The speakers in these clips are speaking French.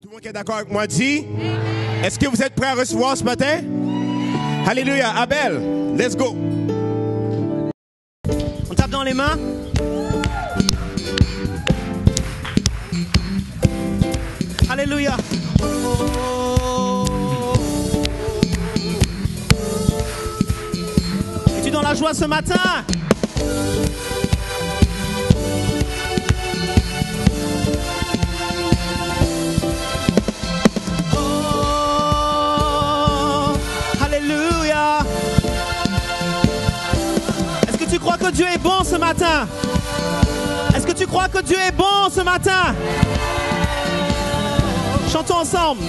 Tout le monde qui est d'accord avec moi dit, est-ce que vous êtes prêts à recevoir ce matin? Alléluia. Abel, let's go. On tape dans les mains. Alléluia. Es-tu dans la joie ce matin? Alléluia. Est-ce que tu crois que Dieu est bon ce matin? Est-ce que tu crois que Dieu est bon ce matin? Chantons ensemble.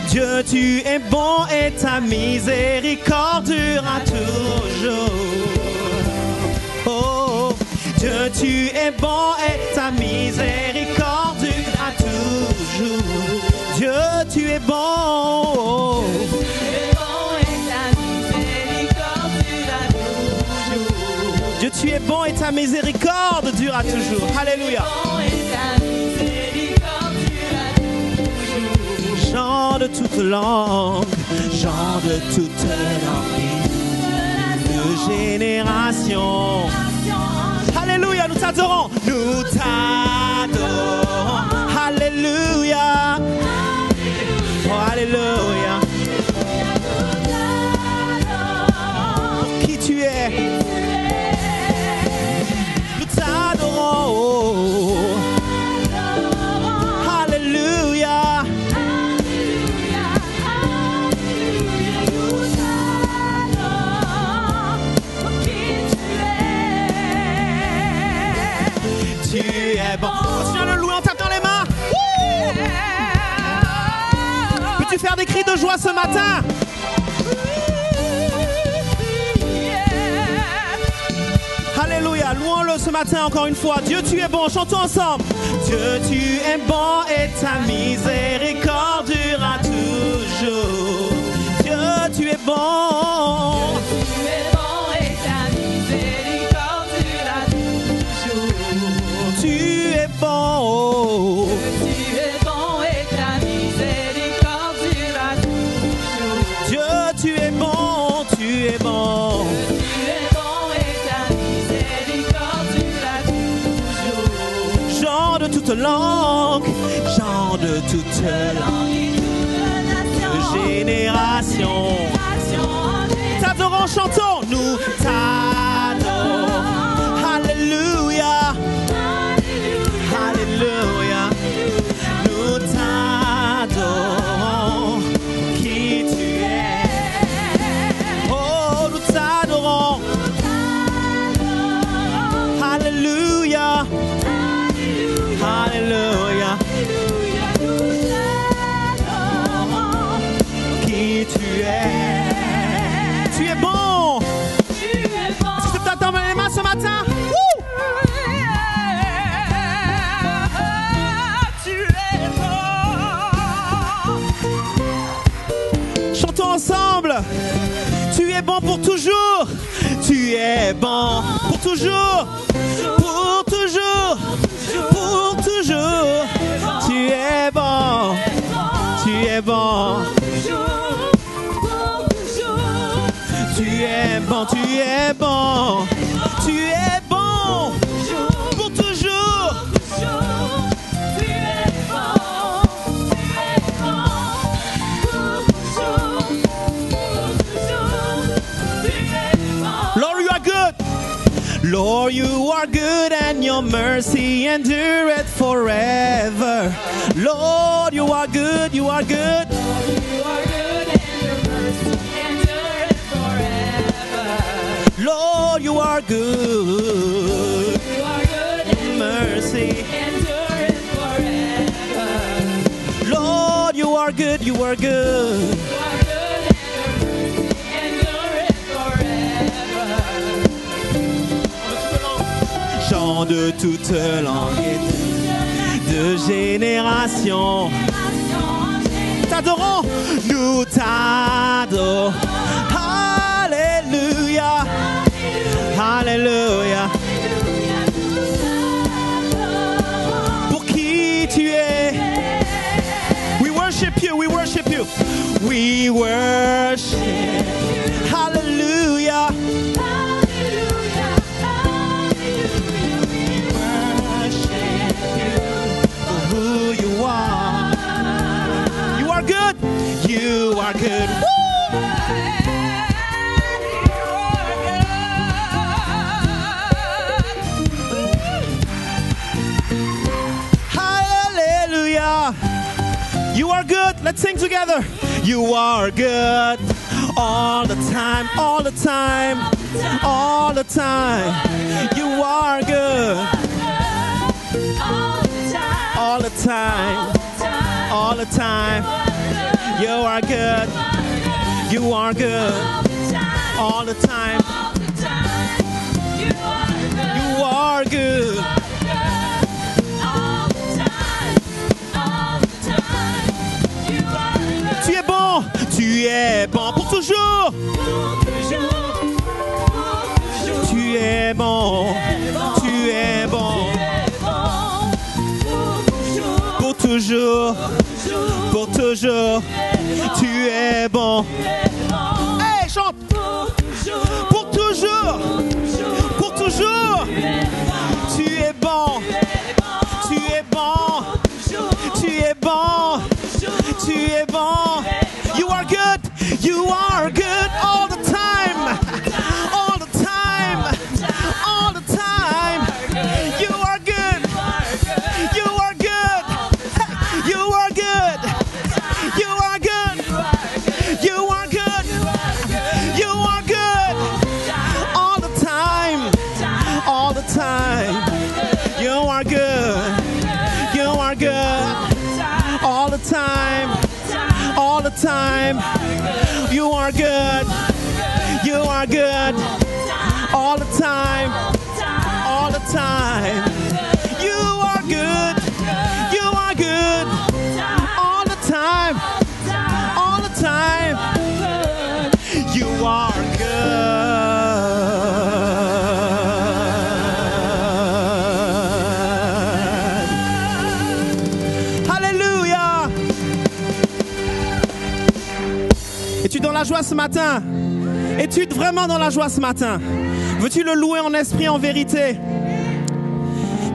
Dieu, tu es bon et ta miséricorde durera toujours. Oh, Dieu, tu es bon et ta miséricorde durera toujours. Dieu, tu es bon. Dieu, tu es bon et ta miséricorde durera toujours. Alléluia. Chant de toute langue, chant de toute langue, de génération. Alléluia, nous t'adorons. Nous t'adorons. Alléluia. Oh, alléluia. Pour qui tu es? Nous t'adorons. Alléluia. Tu es bon. Continue à le louer, on tape dans les mains. Peux-tu faire des cris de joie ce matin? Alléluia, louons-le ce matin encore une fois. Dieu, tu es bon, chantons ensemble. Dieu, tu es bon et ta miséricorde durera toujours. Dieu, tu es bon. Tu es bon. Tu es bon et ta miséricorde durera toujours. Dieu, tu es bon, tu es bon. Tu es bon et ta miséricorde durera toujours. Chant de toute langue, chant de toute langue, de génération. T'adorons, chantons, nous t'adorons. Alléluia. Alléluia, nous t'adorons, qui tu es. Oh, nous t'adorons. Alléluia, Alléluia, qui tu es. Tu es bon. Est-ce que tu t'attends les mains ce matin? Ensemble, tu es bon pour toujours, tu es bon pour toujours, pour toujours, pour toujours, tu es bon, tu es bon, tu es bon, tu es bon, tu es bon pour toujours. Lord, you are good and your mercy endureth forever. Lord, you are good, you are good. You are good and your mercy endureth forever. Lord, you are good. You are good and mercy endureth forever. Lord, you are good, you are good. You are good and your mercy endureth forever. Chant de toute langue et de génération. T'adorons, nous t'adorons. Alléluia, Alléluia. Pour qui tu es. We worship worship you. We worship you. We worship. Hallelujah. Hallelujah, hallelujah, we worship you For who you are. You are good. You are good. Hallelujah. You are good. Let's sing together. You are good all the time, all the time, all the time. You are good all the time, all the time. You are good. You are good all the time. You are good. Tu es bon. Tu es bon pour toujours. Tu es bon. Tu es bon pour toujours. Pour toujours. Tu es bon. Hey, chante. Pour toujours. Pour toujours. Tu es bon. Tu es bon. Tu es bon. Tu es bon. You are good. You are good all the time. All the time. All the time. You are good. You are good. You are good. You are good. You are good. You are good. All the time. All the time. You are good. You are good. All the time. All the time. You are good. You are good. All the time. All the time. You are good. You are good. All the time. All the time. You are good. Hallelujah. Es-tu dans la joie ce matin? Es-tu vraiment dans la joie ce matin? Veux-tu le louer en esprit, en vérité?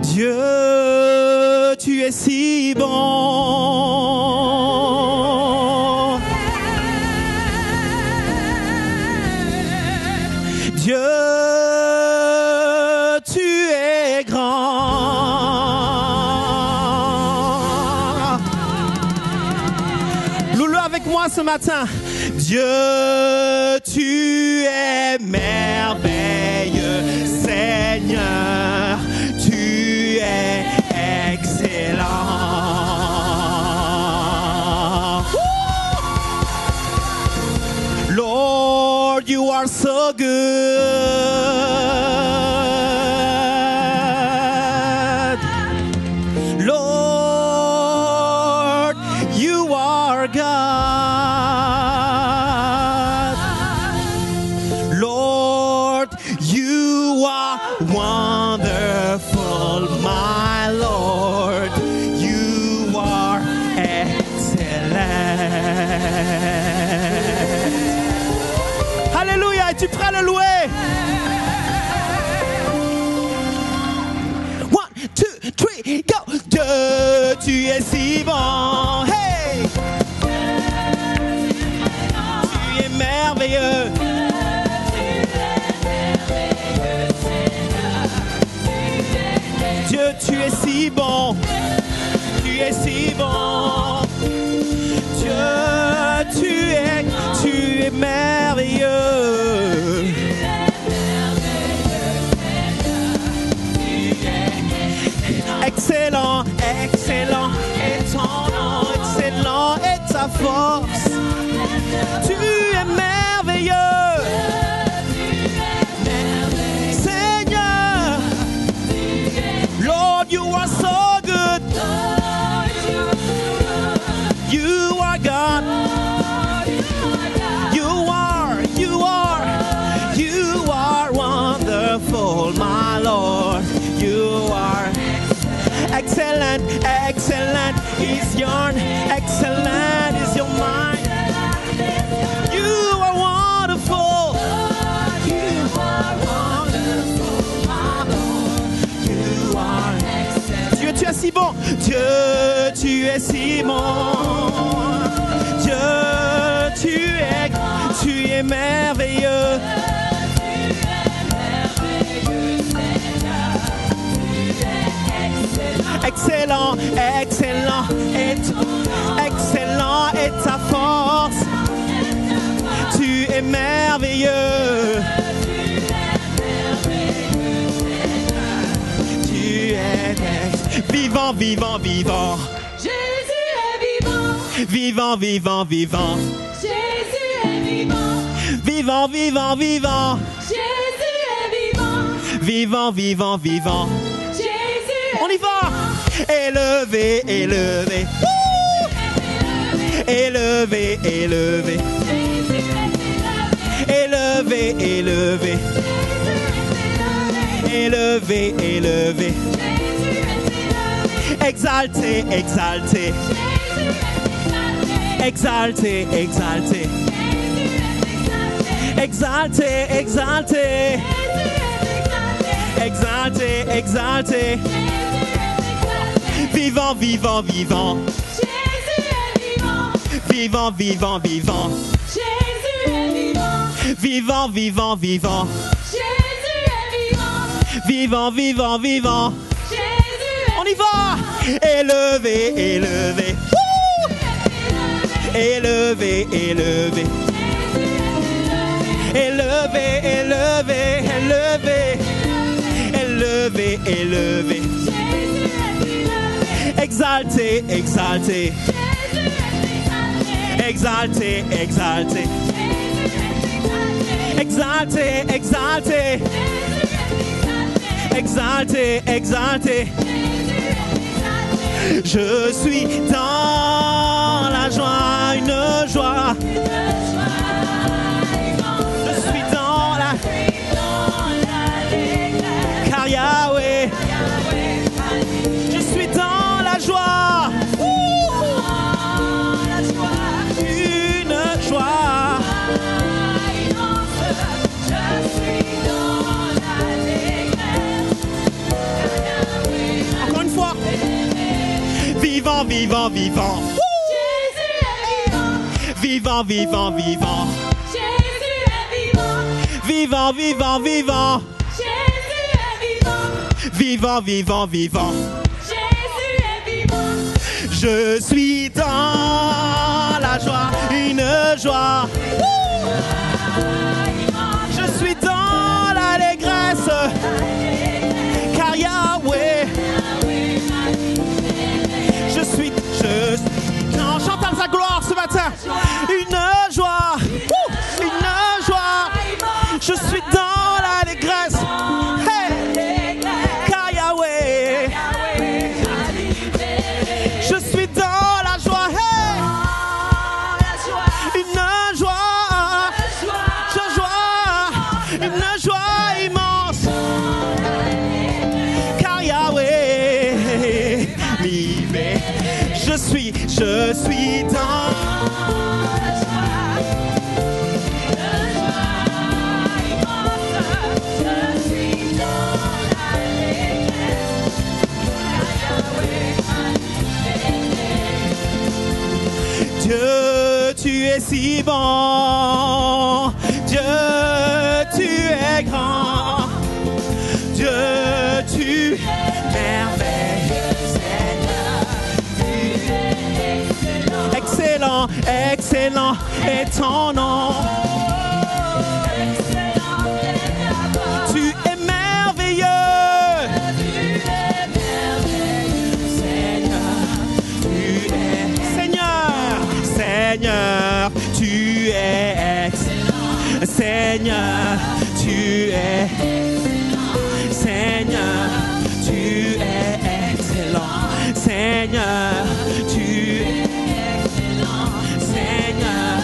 Dieu, tu es si bon. Dieu, tu es grand. Loue-le avec moi ce matin. Dieu, tu es merveilleux, Seigneur, tu es excellent. Lord, you are so good. Lord, you are God. Wonderful, my Lord, you are excellent. Alléluia, es-tu prêt à le louer? 1, 2, 3, go! Dieu, tu es si bon, hey! Tu es merveilleux. Dieu, tu es si bon, tu es si bon. Dieu, tu es merveilleux. Excellent, excellent est ton nom, excellent est ta force. Tu es merveilleux. Seigneur, Lord, you are so good. You are God. You are wonderful, my Lord. You are excellent, excellent is your name, excellent. es si bon. Dieu, tu es merveilleux. Excellent, excellent est ta force. Tu es merveilleux. Tu es vivant, vivant, vivant. Jésus est vivant. Vivant, vivant, vivant. Jésus est vivant. Vivant, vivant, vivant. Jésus est vivant. Vivant, vivant, vivant. Jésus est On y va. Élevé, élevé. Élevé, élevé. Élevé, élevé. Élevé, élevé. Exalté, exalté. Exalté, exalté. Exalté, exalté. Exalté, exalté. Vivant, vivant, vivant. Jésus est vivant. Vivant, vivant, vivant. Jésus est vivant. Vivant, vivant, vivant. Jésus est vivant. Vivant, vivant, vivant. Jésus On y va. Élevé, élevé. Élevé, élevé. Élevé, élevé, élevé. Élevé, élevé. Exalté, exalté. Exalté, exalté. Exalté, exalté. Exalté, exalté. Je suis dans la joie, une joie. Je suis dans la... Car Yahweh, je suis dans la joie. Une joie. Encore une fois. Vivant, vivant, vivant. Jésus est vivant. Vivant, vivant, vivant. Jésus est vivant. Vivant, vivant, vivant. Jésus est vivant. Vivant, vivant, vivant. Jésus est vivant. Je suis dans la joie, une joie. Je suis dans l'allégresse. Car Yahweh, je suis non, chantons sa gloire ce matin. Une joie, une joie. Je suis dans l'allégresse. Hey, car Yahweh, je suis dans la joie. Hey, une joie, une joie immense. Car Yahweh, vive. Je suis dans la joie. Je suis dans l'allégresse. Dieu, tu es si bon. Dieu, tu es grand. Dieu, tu es merveilleux, Seigneur. Excellent, excellent est ton nom. Tu es merveilleux. Seigneur, Seigneur, tu es excellent. Seigneur, tu es Seigneur, tu es excellent. Seigneur, tu es excellent. Seigneur,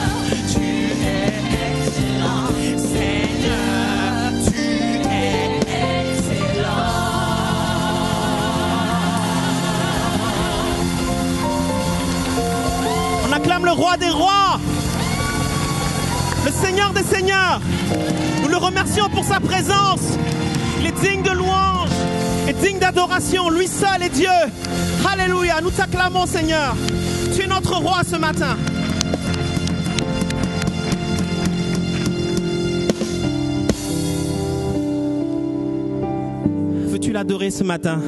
tu es excellent. Seigneur, tu es excellent. On acclame le roi des rois, le Seigneur des seigneurs. Nous le remercions pour sa présence. Il est digne de louange. est digne d'adoration. Lui seul est Dieu. Alléluia. Nous t'acclamons, Seigneur. Tu es notre roi ce matin. Veux-tu l'adorer ce matin?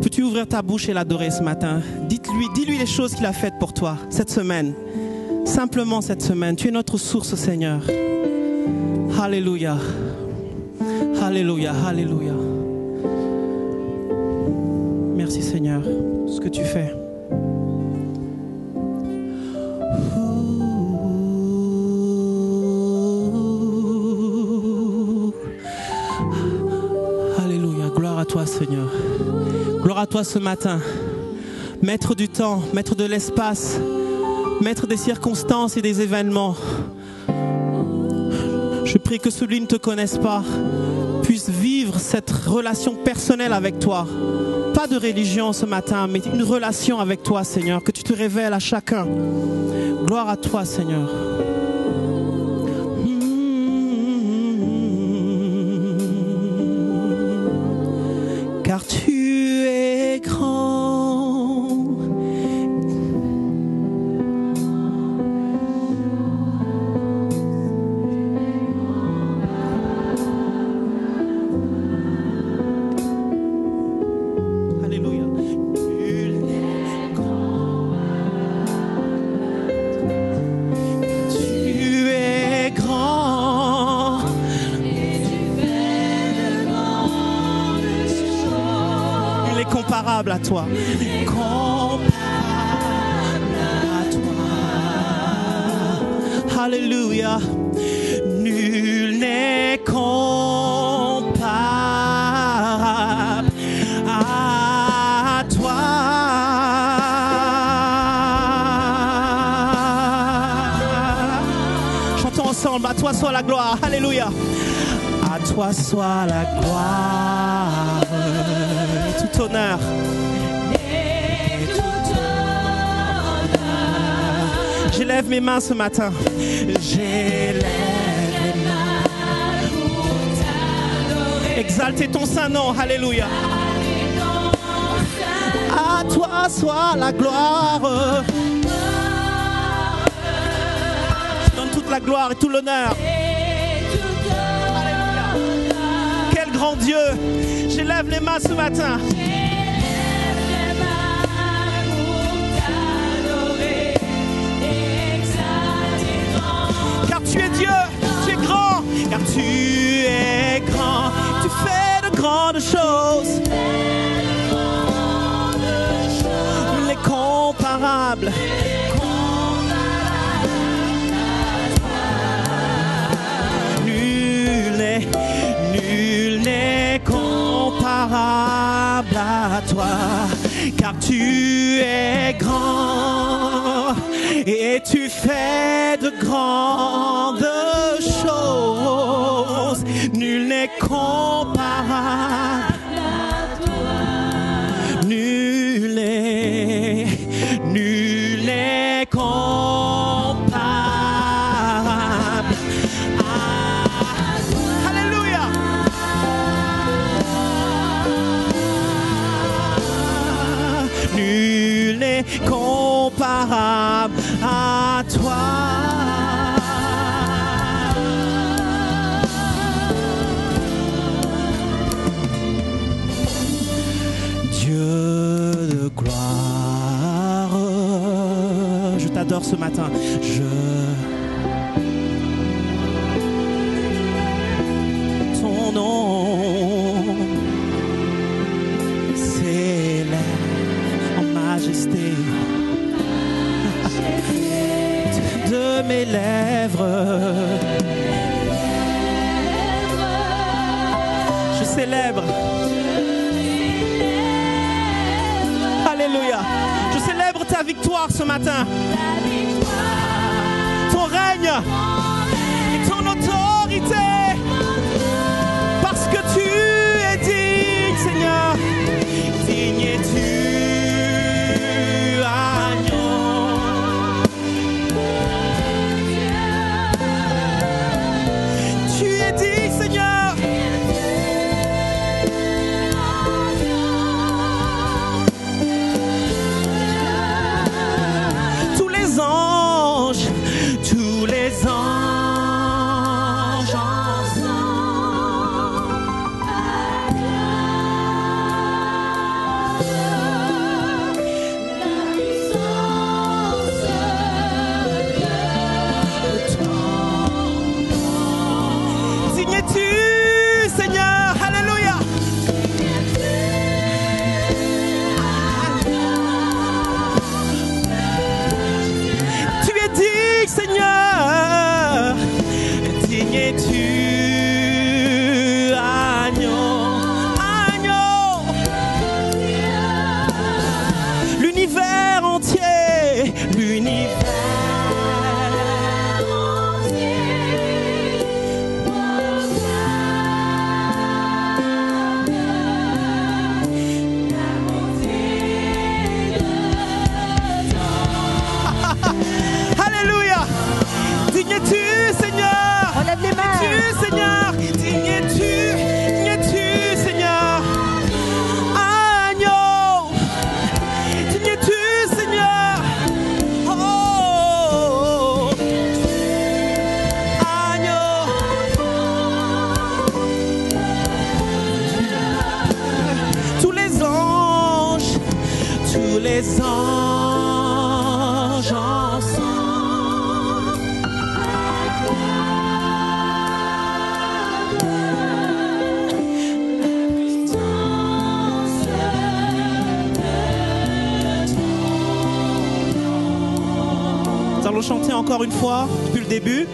Peux-tu ouvrir ta bouche et l'adorer ce matin? Dis-lui les choses qu'il a faites pour toi cette semaine. Simplement cette semaine. Tu es notre source, Seigneur. Alléluia. Alléluia. Alléluia. Merci, Seigneur, pour ce que tu fais. Alléluia. Gloire à toi, Seigneur. Gloire à toi ce matin. Maître du temps, maître de l'espace, maître des circonstances et des événements. Je prie que celui qui ne te connaisse pas puisse vivre cette relation personnelle avec toi. Pas de religion ce matin, mais une relation avec toi, Seigneur. Que tu te révèles à chacun. Gloire à toi, Seigneur. Car tu es grand. Alléluia. Tu es grand. Il est comparable à toi. Comparable à toi. Alléluia. Nul n'est comparable à toi. Chantons ensemble. À toi soit la gloire. Alléluia. À toi soit la gloire. Et tout honneur. J'élève mes mains ce matin. J'élève mes mains pour t'adorer. Exalter ton saint nom. Alléluia. À toi soit la gloire. Je donne toute la gloire et tout l'honneur. Alléluia. Quel grand Dieu. J'élève les mains ce matin. Tu es Dieu, tu es grand, car tu es grand, tu fais de grandes choses, les comparables. Nul n'est comparable à toi, car tu es grand et tu fais de grandes choses. Nul n'est comparable à toi. Nul n'est comparable à toi. Alléluia. Nul n'est comparable à toi. T'adore ce matin. Ton nom s'élève en majesté de mes lèvres. Je célèbre. Alléluia. Je célèbre ta victoire ce matin. Ton règne et ton autorité. Parce que tu es digne, Seigneur. Digne es-tu, agneau. Tu es digne, Seigneur. les anges ensemble. Nous allons chanter encore une fois depuis le début.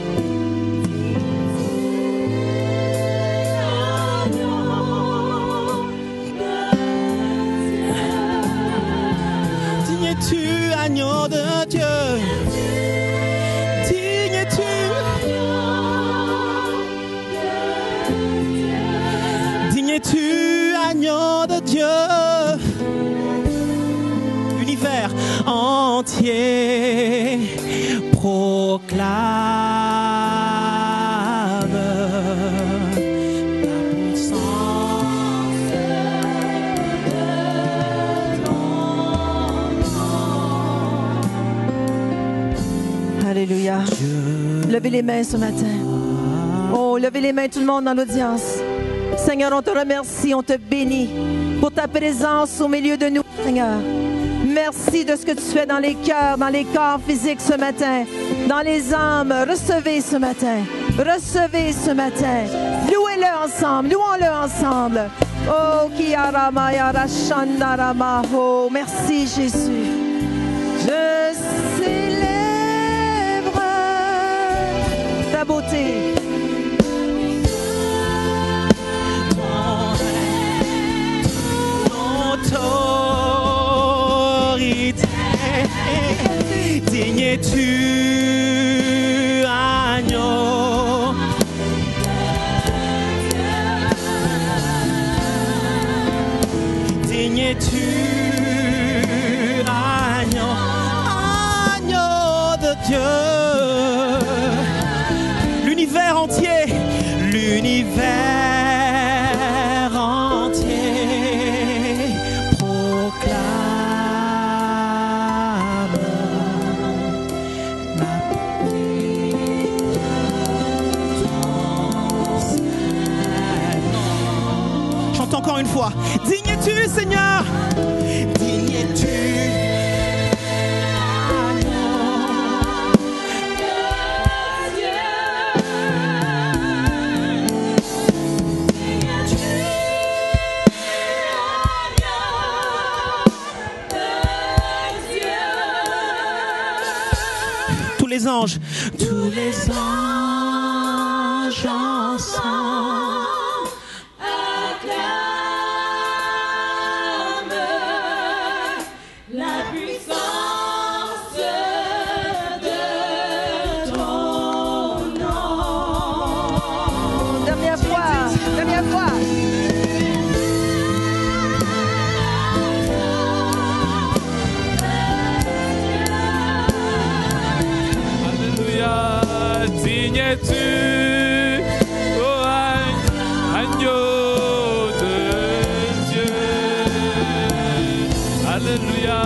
Digne-tu, agneau de Dieu, digne-tu, digne-tu, agneau de Dieu, l'univers entier proclame la puissance de ton nom. Alléluia. Levez les mains ce matin. Oh, levez les mains tout le monde dans l'audience. Seigneur, on te remercie, on te bénit pour ta présence au milieu de nous, Seigneur. Merci de ce que tu fais dans les cœurs, dans les corps physiques ce matin, dans les âmes. Recevez ce matin. Recevez ce matin. Louez-le ensemble. Louons-le ensemble. Oh, Kiarama Yarashandarama. Oh, merci Jésus. Je célèbre ta beauté. Digne-tu, agneau, digne-tu, agneau, agneau de Dieu, l'univers entier, l'univers entier proclame. Encore une fois, digne-tu, Seigneur, digne-tu, tous les anges ensemble. Digne-tu, oh agneau de Dieu. Alléluia,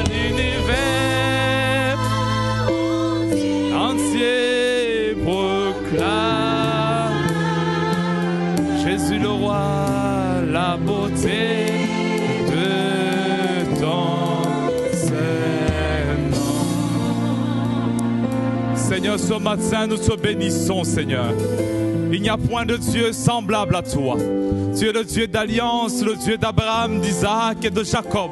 l'univers entier proclame Jésus le roi, la beauté de ton Saint-Nom. Seigneur, ce matin, nous te bénissons, Seigneur. Il n'y a point de Dieu semblable à toi. Tu es le Dieu d'alliance, le Dieu d'Abraham, d'Isaac et de Jacob.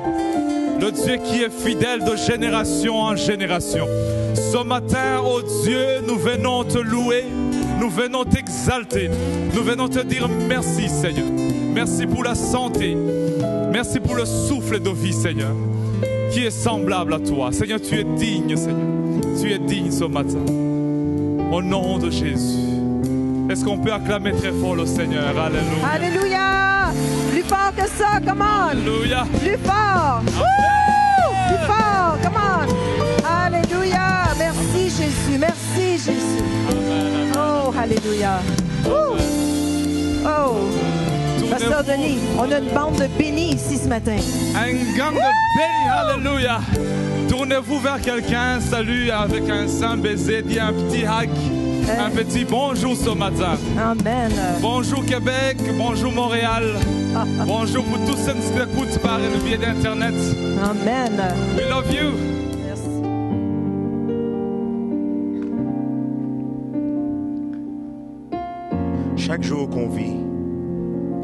Le Dieu qui est fidèle de génération en génération. Ce matin, oh Dieu, nous venons te louer, nous venons t'exalter, nous venons te dire merci, Seigneur. Merci pour la santé, merci pour le souffle de vie, Seigneur, qui est semblable à toi. Seigneur, tu es digne, Seigneur. Tu es digne ce matin. Au nom de Jésus. Est-ce qu'on peut acclamer très fort le Seigneur? Alléluia. Alléluia. Plus fort que ça, come on. Alléluia. Plus fort. Woo! Plus fort, come on. Alléluia. Merci Jésus, merci Jésus. Oh, alléluia. Woo! Oh, Pasteur Denis, on a une bande de bénis ici ce matin. Un gang de bénis, alléluia. Tournez-vous vers quelqu'un, salut avec un saint baiser, dis un petit hug, un petit bonjour ce matin. Amen. Bonjour Québec, bonjour Montréal, bonjour pour tous ceux qui écoutent par le biais d'Internet. Amen. We love you. Merci. Chaque jour qu'on vit,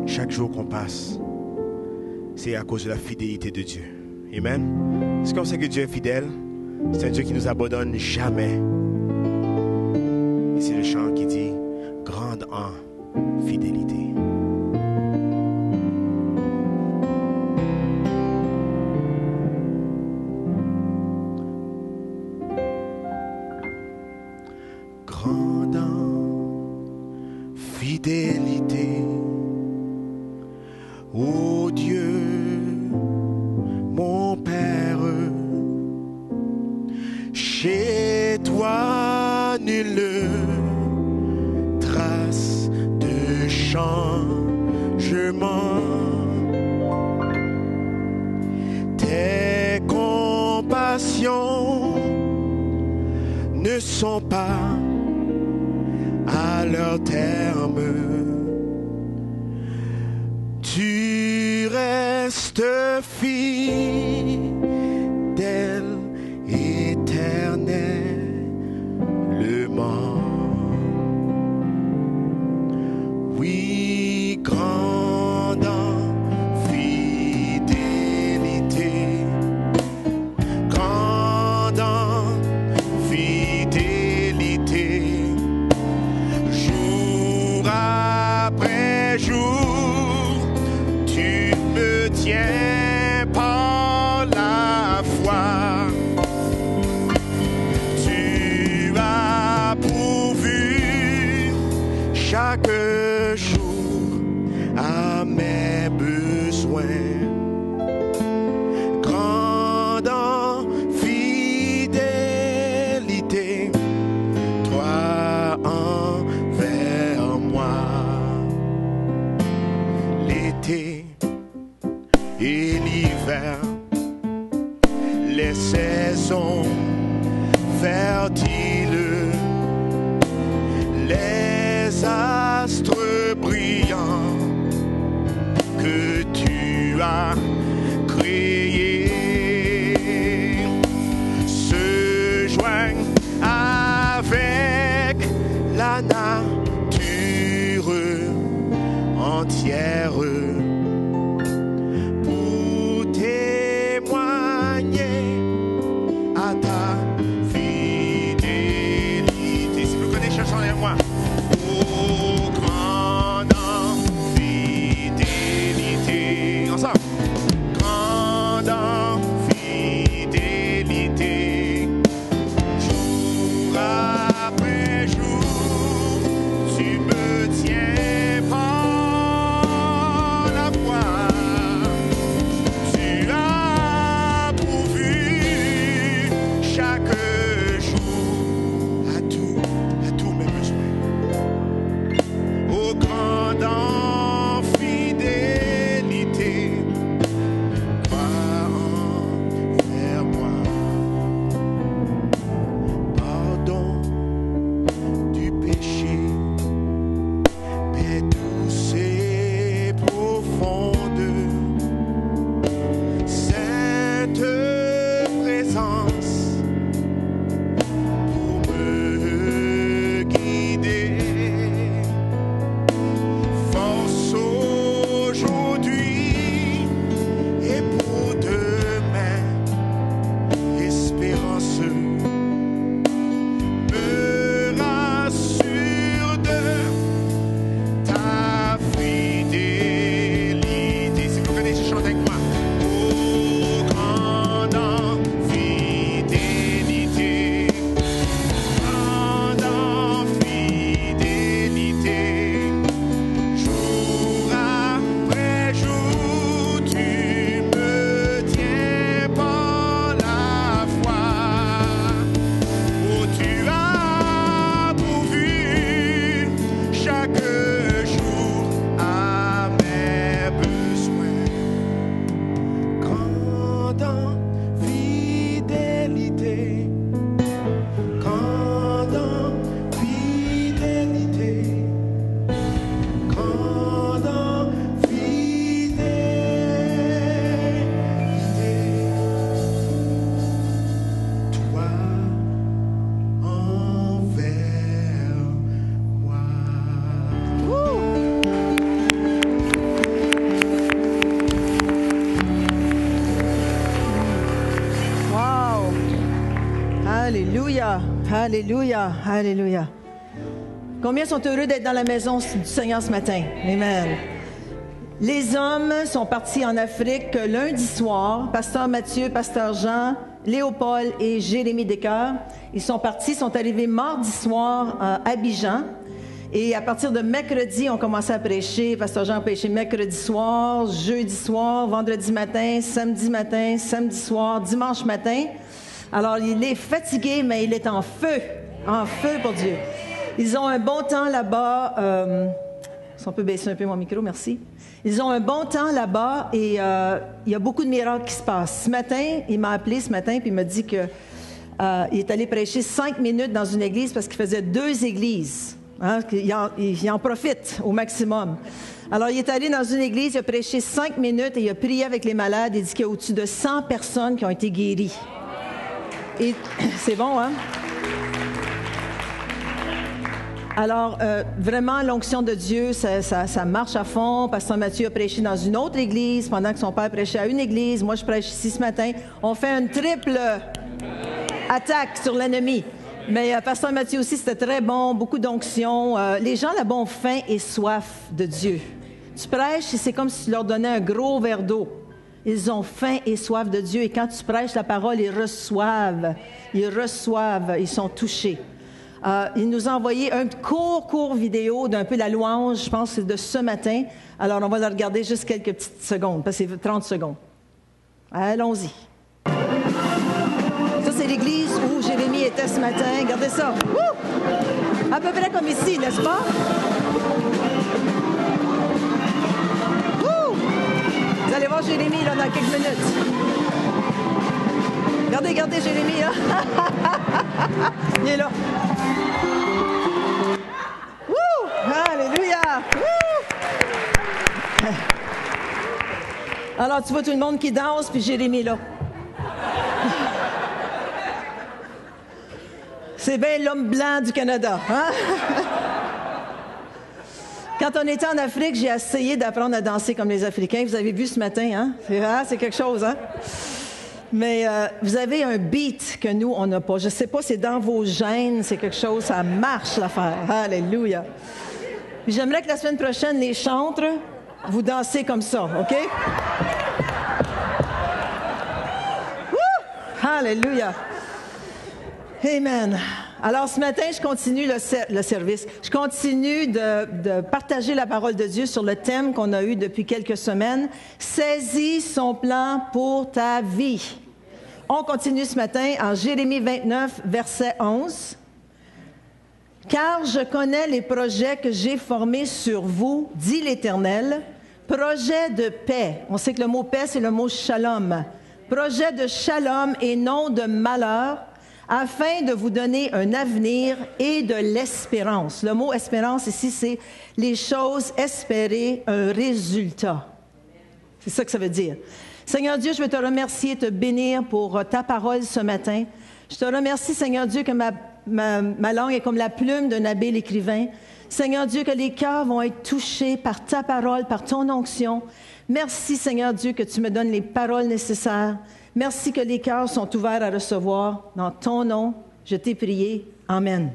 chaque jour qu'on passe, c'est à cause de la fidélité de Dieu. Amen. Est-ce qu'on sait que Dieu est fidèle? C'est un Dieu qui ne nous abandonne jamais. Et c'est le chant qui dit « Grande en fidélité ». Grande en fidélité, ô Dieu, mon Père, chez toi nulle trace de changement. Tes compassions ne sont pas à leur terme. Tu restes fidèle, éternellement. Oui, grande en fidélité, grande en fidélité, jour après jour, tu me tiens par la foi. Tu as pourvu chaque jour à mes besoins. Grande en fidélité, toi envers moi. L'été et l'hiver, les saisons fertiles, les astres brillants que tu as créés se joignent avec la nature entière pour témoigner à ta fidélité. Si vous connaissez, chanson avec moi. Oh, grande en fidélité. Ensemble. Grande en fidélité. Jour après jour, tu me tiens par la voix. Tu as pourvu chaque jour à tous mes besoins. Alléluia, alléluia, alléluia. Combien sont heureux d'être dans la maison du Seigneur ce matin? Amen. Les hommes sont partis en Afrique lundi soir. Pasteur Mathieu, Pasteur Jean, Léopold et Jérémie Descœurs. Ils sont partis, sont arrivés mardi soir à Abidjan. Et à partir de mercredi, on commençait à prêcher. Pasteur Jean a prêché mercredi soir, jeudi soir, vendredi matin, samedi soir, dimanche matin. Alors, il est fatigué, mais il est en feu pour Dieu. Ils ont un bon temps là-bas. Si on peut baisser un peu mon micro, merci. Ils ont un bon temps là-bas et il y a beaucoup de miracles qui se passent. Ce matin, il m'a appelé puis il m'a dit qu'il est allé prêcher 5 minutes dans une église parce qu'il faisait 2 églises. Hein, il en profite au maximum. Alors, il est allé dans une église, il a prêché 5 minutes et il a prié avec les malades. Il dit qu'il y a au-dessus de 100 personnes qui ont été guéries. Et c'est bon, hein? Alors, vraiment, l'onction de Dieu, ça marche à fond. Pasteur Mathieu a prêché dans une autre église pendant que son père prêchait à une église. Moi, je prêche ici ce matin. On fait une triple attaque sur l'ennemi. Mais Pasteur Mathieu aussi, c'était très bon, beaucoup d'onction. Les gens là-bas ont faim et soif de Dieu. Tu prêches et c'est comme si tu leur donnais un gros verre d'eau. Ils ont faim et soif de Dieu. Et quand tu prêches la parole, ils reçoivent, ils sont touchés. Il nous a envoyé un court vidéo d'un peu la louange, je pense que c'est de ce matin. Alors, on va la regarder juste quelques petites secondes, parce que c'est 30 secondes. Allons-y. Ça, c'est l'église où Jérémie était ce matin. Regardez ça. Ouh! À peu près comme ici, n'est-ce pas? Ouh! Vous allez voir Jérémie là, dans quelques minutes. Regardez Jérémie, là. Il est là. Wouh! Alléluia! Wouh! Alors, tu vois tout le monde qui danse, puis Jérémie est là. C'est bien l'homme blanc du Canada, hein? Quand on était en Afrique, j'ai essayé d'apprendre à danser comme les Africains. Vous avez vu ce matin, hein? C'est quelque chose, hein? Mais vous avez un beat que nous, on n'a pas. Je ne sais pas, c'est dans vos gènes, c'est quelque chose, ça marche l'affaire. Alléluia. Puis j'aimerais que la semaine prochaine, les chantres, vous dansez comme ça, OK? Woo! Alléluia. Amen. Alors, ce matin, je continue le service. Je continue de partager la parole de Dieu sur le thème qu'on a eu depuis quelques semaines. Saisis son plan pour ta vie. On continue ce matin en Jérémie 29, verset 11. « Car je connais les projets que j'ai formés sur vous, dit l'Éternel, projets de paix. » On sait que le mot paix, c'est le mot shalom. « Projet de shalom et non de malheur, afin de vous donner un avenir et de l'espérance. » Le mot espérance ici, c'est les choses espérées, un résultat. C'est ça que ça veut dire. Seigneur Dieu, je veux te remercier et te bénir pour ta parole ce matin. Je te remercie, Seigneur Dieu, que ma langue est comme la plume d'un habile écrivain. Seigneur Dieu, que les cœurs vont être touchés par ta parole, par ton onction. Merci, Seigneur Dieu, que tu me donnes les paroles nécessaires. Merci que les cœurs sont ouverts à recevoir. Dans ton nom, je t'ai prié. Amen.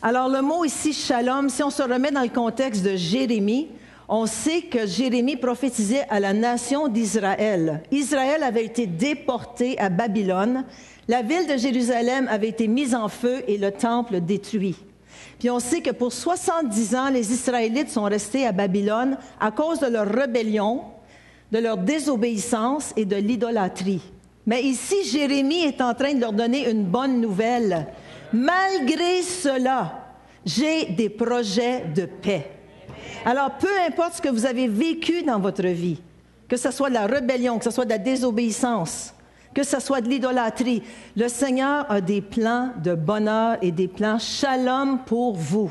Alors, le mot ici, shalom, si on se remet dans le contexte de Jérémie, on sait que Jérémie prophétisait à la nation d'Israël. Israël avait été déporté à Babylone. La ville de Jérusalem avait été mise en feu et le temple détruit. Puis on sait que pour 70 ans, les Israélites sont restés à Babylone à cause de leur rébellion, de leur désobéissance et de l'idolâtrie. Mais ici, Jérémie est en train de leur donner une bonne nouvelle. Malgré cela, j'ai des projets de paix. Alors, peu importe ce que vous avez vécu dans votre vie, que ce soit de la rébellion, que ce soit de la désobéissance, que ce soit de l'idolâtrie, le Seigneur a des plans de bonheur et des plans shalom pour vous.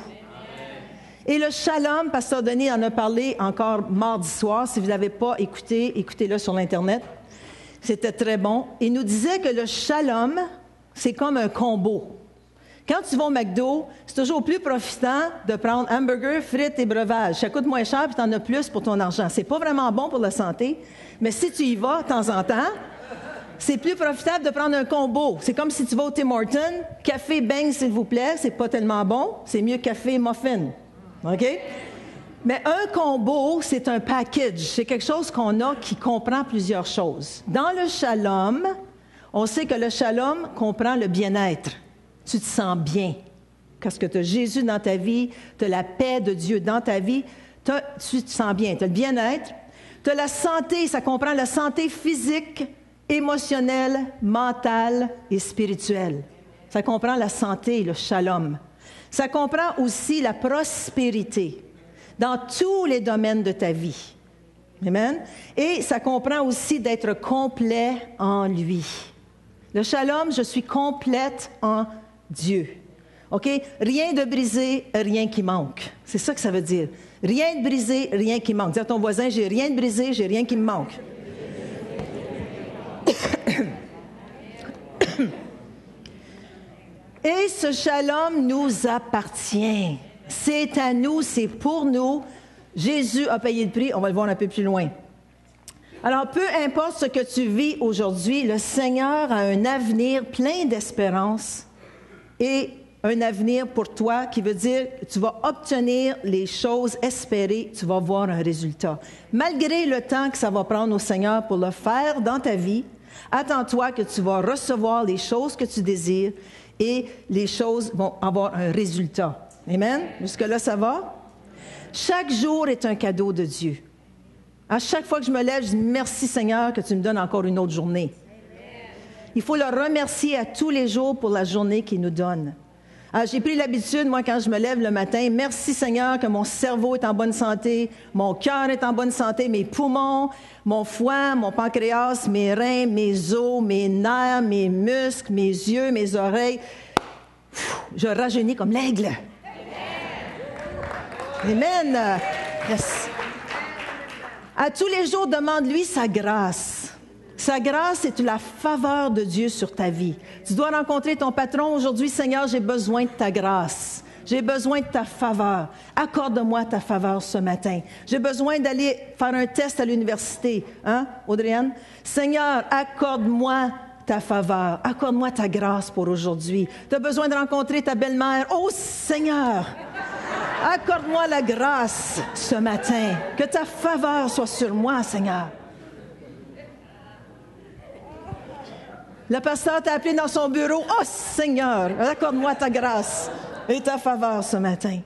Et le shalom, Pasteur Denis en a parlé encore mardi soir. Si vous ne l'avez pas écouté, écoutez-le sur l'Internet. C'était très bon. Il nous disait que le shalom, c'est comme un combo. Quand tu vas au McDo, c'est toujours plus profitant de prendre hamburger, frites et breuvages. Ça coûte moins cher et tu en as plus pour ton argent. C'est pas vraiment bon pour la santé, mais si tu y vas de temps en temps, C'est plus profitable de prendre un combo. C'est comme si tu vas au Tim Hortons, café bang, s'il vous plaît, c'est pas tellement bon. C'est mieux café muffin. OK? Mais un combo, c'est un package. C'est quelque chose qu'on a qui comprend plusieurs choses. Dans le shalom, on sait que le shalom comprend le bien-être. Tu te sens bien. Parce que tu as Jésus dans ta vie, tu as la paix de Dieu dans ta vie, tu te sens bien. Tu as le bien-être. Tu as la santé, ça comprend la santé physique, émotionnelle, mentale et spirituelle. Ça comprend la santé, le shalom. Ça comprend aussi la prospérité dans tous les domaines de ta vie. Amen. Et ça comprend aussi d'être complet en lui. Le shalom, je suis complète en Dieu. OK? Rien de brisé, rien qui manque. C'est ça que ça veut dire. Rien de brisé, rien qui manque. Dis à ton voisin, j'ai rien de brisé, j'ai rien qui me manque. Et ce shalom nous appartient. C'est à nous, c'est pour nous. Jésus a payé le prix, on va le voir un peu plus loin. Alors, peu importe ce que tu vis aujourd'hui, le Seigneur a un avenir plein d'espérance et un avenir pour toi qui veut dire que tu vas obtenir les choses espérées, tu vas voir un résultat. Malgré le temps que ça va prendre au Seigneur pour le faire dans ta vie, attends-toi que tu vas recevoir les choses que tu désires et les choses vont avoir un résultat. Amen? Jusque-là, ça va? Chaque jour est un cadeau de Dieu. À chaque fois que je me lève, je dis merci Seigneur que tu me donnes encore une autre journée. Il faut le remercier à tous les jours pour la journée qu'il nous donne. Alors, j'ai pris l'habitude, moi, quand je me lève le matin, merci Seigneur que mon cerveau est en bonne santé, mon cœur est en bonne santé, mes poumons, mon foie, mon pancréas, mes reins, mes os, mes nerfs, mes muscles, mes yeux, mes oreilles. Je rajeunis comme l'aigle. Amen. Yes. À tous les jours, demande-lui sa grâce. Sa grâce est la faveur de Dieu sur ta vie. Tu dois rencontrer ton patron aujourd'hui. Seigneur, j'ai besoin de ta grâce. J'ai besoin de ta faveur. Accorde-moi ta faveur ce matin. J'ai besoin d'aller faire un test à l'université. Hein, Audrey-Anne? Seigneur, accorde-moi ta faveur. Accorde-moi ta grâce pour aujourd'hui. Tu as besoin de rencontrer ta belle-mère. Oh, Seigneur! Accorde-moi la grâce ce matin. Que ta faveur soit sur moi, Seigneur. Le pasteur t'a appelé dans son bureau. Oh, Seigneur, accorde-moi ta grâce et ta faveur ce matin.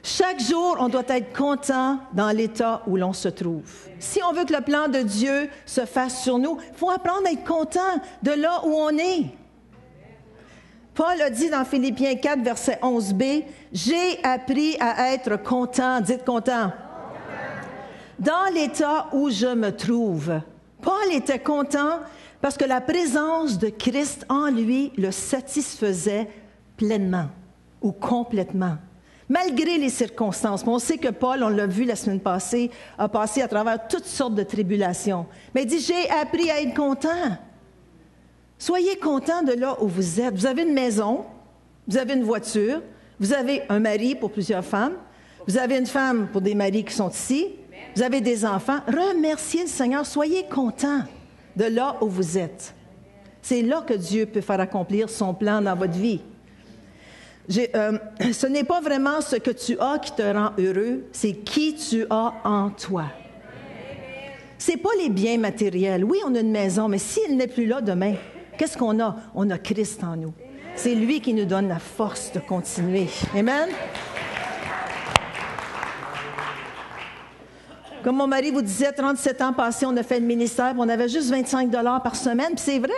Chaque jour, on doit être content dans l'état où l'on se trouve. Si on veut que le plan de Dieu se fasse sur nous, il faut apprendre à être content de là où on est. Paul a dit dans Philippiens 4, verset 11b, « J'ai appris à être content. » Dites content. Dans l'état où je me trouve. Paul était content parce que la présence de Christ en lui le satisfaisait pleinement ou complètement. Malgré les circonstances. On sait que Paul, on l'a vu la semaine passée, a passé à travers toutes sortes de tribulations. Mais il dit, j'ai appris à être content. Soyez content de là où vous êtes. Vous avez une maison, vous avez une voiture, vous avez un mari pour plusieurs femmes, vous avez une femme pour des maris qui sont ici, vous avez des enfants. Remerciez le Seigneur. Soyez content de là où vous êtes. C'est là que Dieu peut faire accomplir son plan dans votre vie. Ce n'est pas vraiment ce que tu as qui te rend heureux, c'est qui tu as en toi. C'est pas les biens matériels. Oui, on a une maison, mais s'il n'est plus là demain, qu'est-ce qu'on a? On a Christ en nous. C'est lui qui nous donne la force de continuer. Amen? Comme mon mari vous disait, 37 ans passés, on a fait le ministère, puis on avait juste 25 $ par semaine, puis c'est vrai.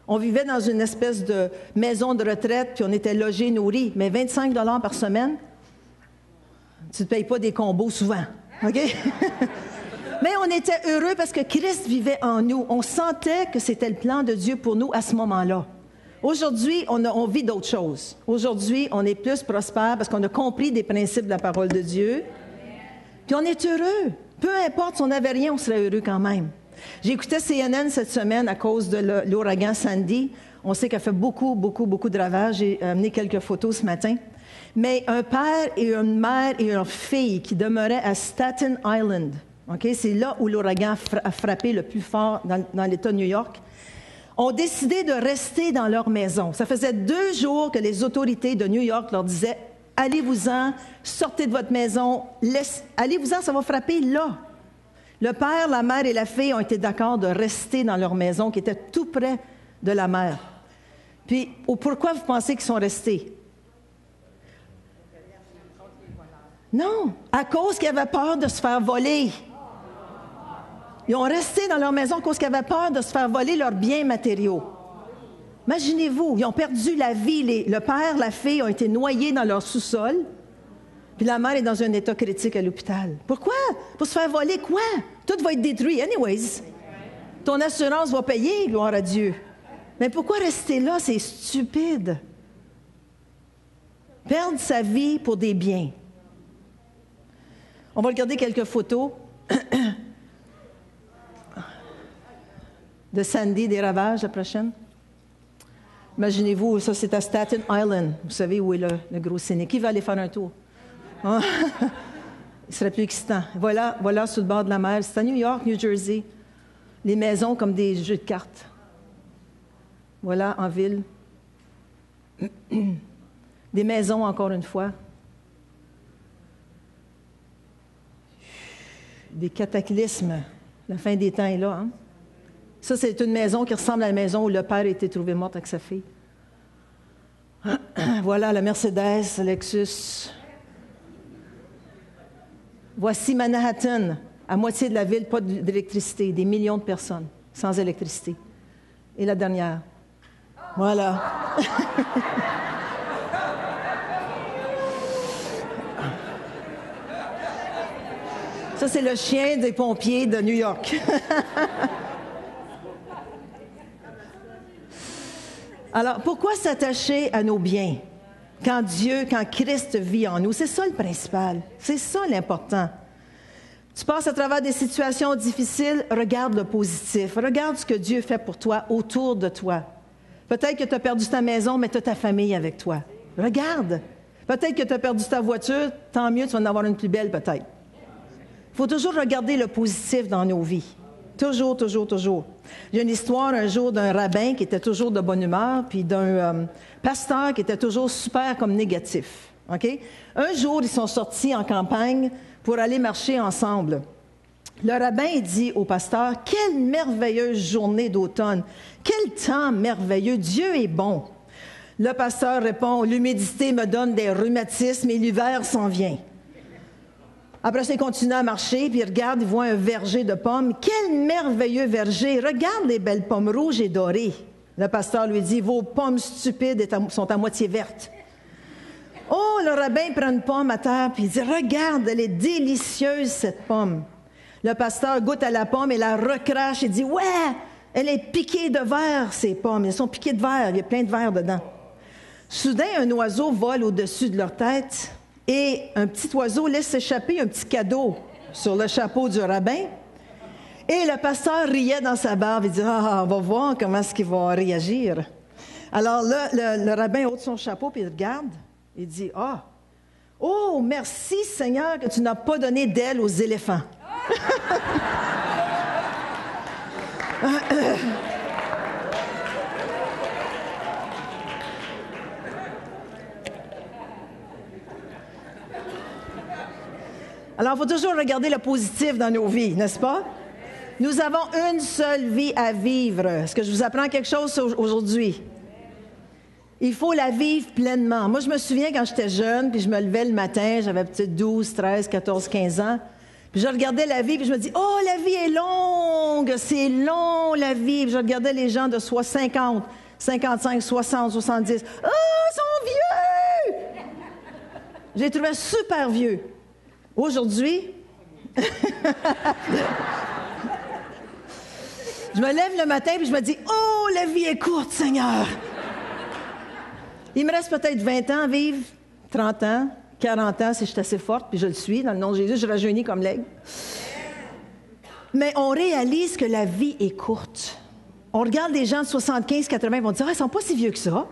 On vivait dans une espèce de maison de retraite, puis on était logés, nourris. Mais 25 $ par semaine, tu ne payes pas des combos souvent. OK? Mais on était heureux parce que Christ vivait en nous. On sentait que c'était le plan de Dieu pour nous à ce moment-là. Aujourd'hui, on vit d'autres choses. Aujourd'hui, on est plus prospère parce qu'on a compris des principes de la parole de Dieu. Puis on est heureux. Peu importe si on n'avait rien, on serait heureux quand même. J'écoutais CNN cette semaine à cause de l'ouragan Sandy. On sait qu'elle fait beaucoup de ravages. J'ai amené quelques photos ce matin. Mais un père et une mère et une fille qui demeuraient à Staten Island. Okay? C'est là où l'ouragan a frappé le plus fort dans l'État de New York. ont décidé de rester dans leur maison. Ça faisait 2 jours que les autorités de New York leur disaient « Allez-vous-en, sortez de votre maison, allez-vous-en, ça va frapper là. » Le père, la mère et la fille ont été d'accord de rester dans leur maison qui était tout près de la mer. Puis, pourquoi vous pensez qu'ils sont restés? Non, à cause qu'ils avaient peur de se faire voler. Ils ont resté dans leur maison à cause qu'ils avaient peur de se faire voler leurs biens matériaux. Imaginez-vous, ils ont perdu la vie. Le père, la fille ont été noyés dans leur sous-sol. Puis la mère est dans un état critique à l'hôpital. Pourquoi? Pour se faire voler quoi? Tout va être détruit. Anyways, ton assurance va payer, gloire à Dieu. Mais pourquoi rester là? C'est stupide. Perdre sa vie pour des biens. On va regarder quelques photos de Sandy, des ravages, la prochaine. Imaginez-vous, ça c'est à Staten Island. Vous savez où est le gros ciné. Qui va aller faire un tour? Ah. Il serait plus excitant. Voilà sur le bord de la mer. C'est à New York, New Jersey. Les maisons comme des jeux de cartes. Voilà, en ville. Des maisons, encore une fois. Des cataclysmes. La fin des temps est là. Hein? Ça, c'est une maison qui ressemble à la maison où le père a été trouvé mort avec sa fille. Voilà la Mercedes, Lexus. Voici Manhattan, à moitié de la ville, pas d'électricité, des millions de personnes sans électricité. Et la dernière. Voilà. Ça, c'est le chien des pompiers de New York. Alors, pourquoi s'attacher à nos biens quand Christ vit en nous? C'est ça le principal. C'est ça l'important. Tu passes à travers des situations difficiles, regarde le positif. Regarde ce que Dieu fait pour toi, autour de toi. Peut-être que tu as perdu ta maison, mais tu as ta famille avec toi. Regarde. Peut-être que tu as perdu ta voiture, tant mieux, tu vas en avoir une plus belle peut-être. Il faut toujours regarder le positif dans nos vies. Toujours, toujours, toujours. Il y a une histoire un jour d'un rabbin qui était toujours de bonne humeur, puis d'un pasteur qui était toujours super comme négatif. Okay? Un jour, ils sont sortis en campagne pour aller marcher ensemble. Le rabbin dit au pasteur, « Quelle merveilleuse journée d'automne! Quel temps merveilleux! Dieu est bon! » Le pasteur répond, « L'humidité me donne des rhumatismes et l'hiver s'en vient. » Après ça, il continue à marcher, puis il regarde, il voit un verger de pommes. « Quel merveilleux verger! Regarde les belles pommes rouges et dorées! » Le pasteur lui dit, « Vos pommes stupides sont à moitié vertes. » Oh, le rabbin prend une pomme à terre, puis il dit, « Regarde, elle est délicieuse, cette pomme. » Le pasteur goûte à la pomme et la recrache et dit, « Ouais, elle est piquée de verre, ces pommes. Elles sont piquées de verre, il y a plein de verre dedans. » Soudain, un oiseau vole au-dessus de leur tête et un petit oiseau laisse échapper un petit cadeau sur le chapeau du rabbin. Et le pasteur riait dans sa barbe et dit, « Ah, on va voir comment est-ce qu'il va réagir. » Alors là, le rabbin ôte son chapeau puis il regarde. Il dit, « Ah, oh, merci Seigneur que tu n'as pas donné d'aile aux éléphants. » Alors, il faut toujours regarder le positif dans nos vies, n'est-ce pas? Nous avons une seule vie à vivre. Est-ce que je vous apprends quelque chose aujourd'hui? Il faut la vivre pleinement. Moi, je me souviens quand j'étais jeune, puis je me levais le matin, j'avais peut-être 12, 13, 14, 15 ans, puis je regardais la vie, puis je me dis, « Oh, la vie est longue, c'est long, la vie. » Puis je regardais les gens de 50, 55, 60, 70. « Oh, ils sont vieux! » Je les trouvais super vieux. Aujourd'hui, je me lève le matin, puis je me dis, « Oh, la vie est courte, Seigneur! » Il me reste peut-être 20 ans à vivre, 30 ans, 40 ans si je suis assez forte, puis je le suis. Dans le nom de Jésus, je rajeunis comme l'aigle. Mais on réalise que la vie est courte. On regarde des gens de 75, 80, ils vont dire « Ah, ils ne sont pas si vieux que ça. »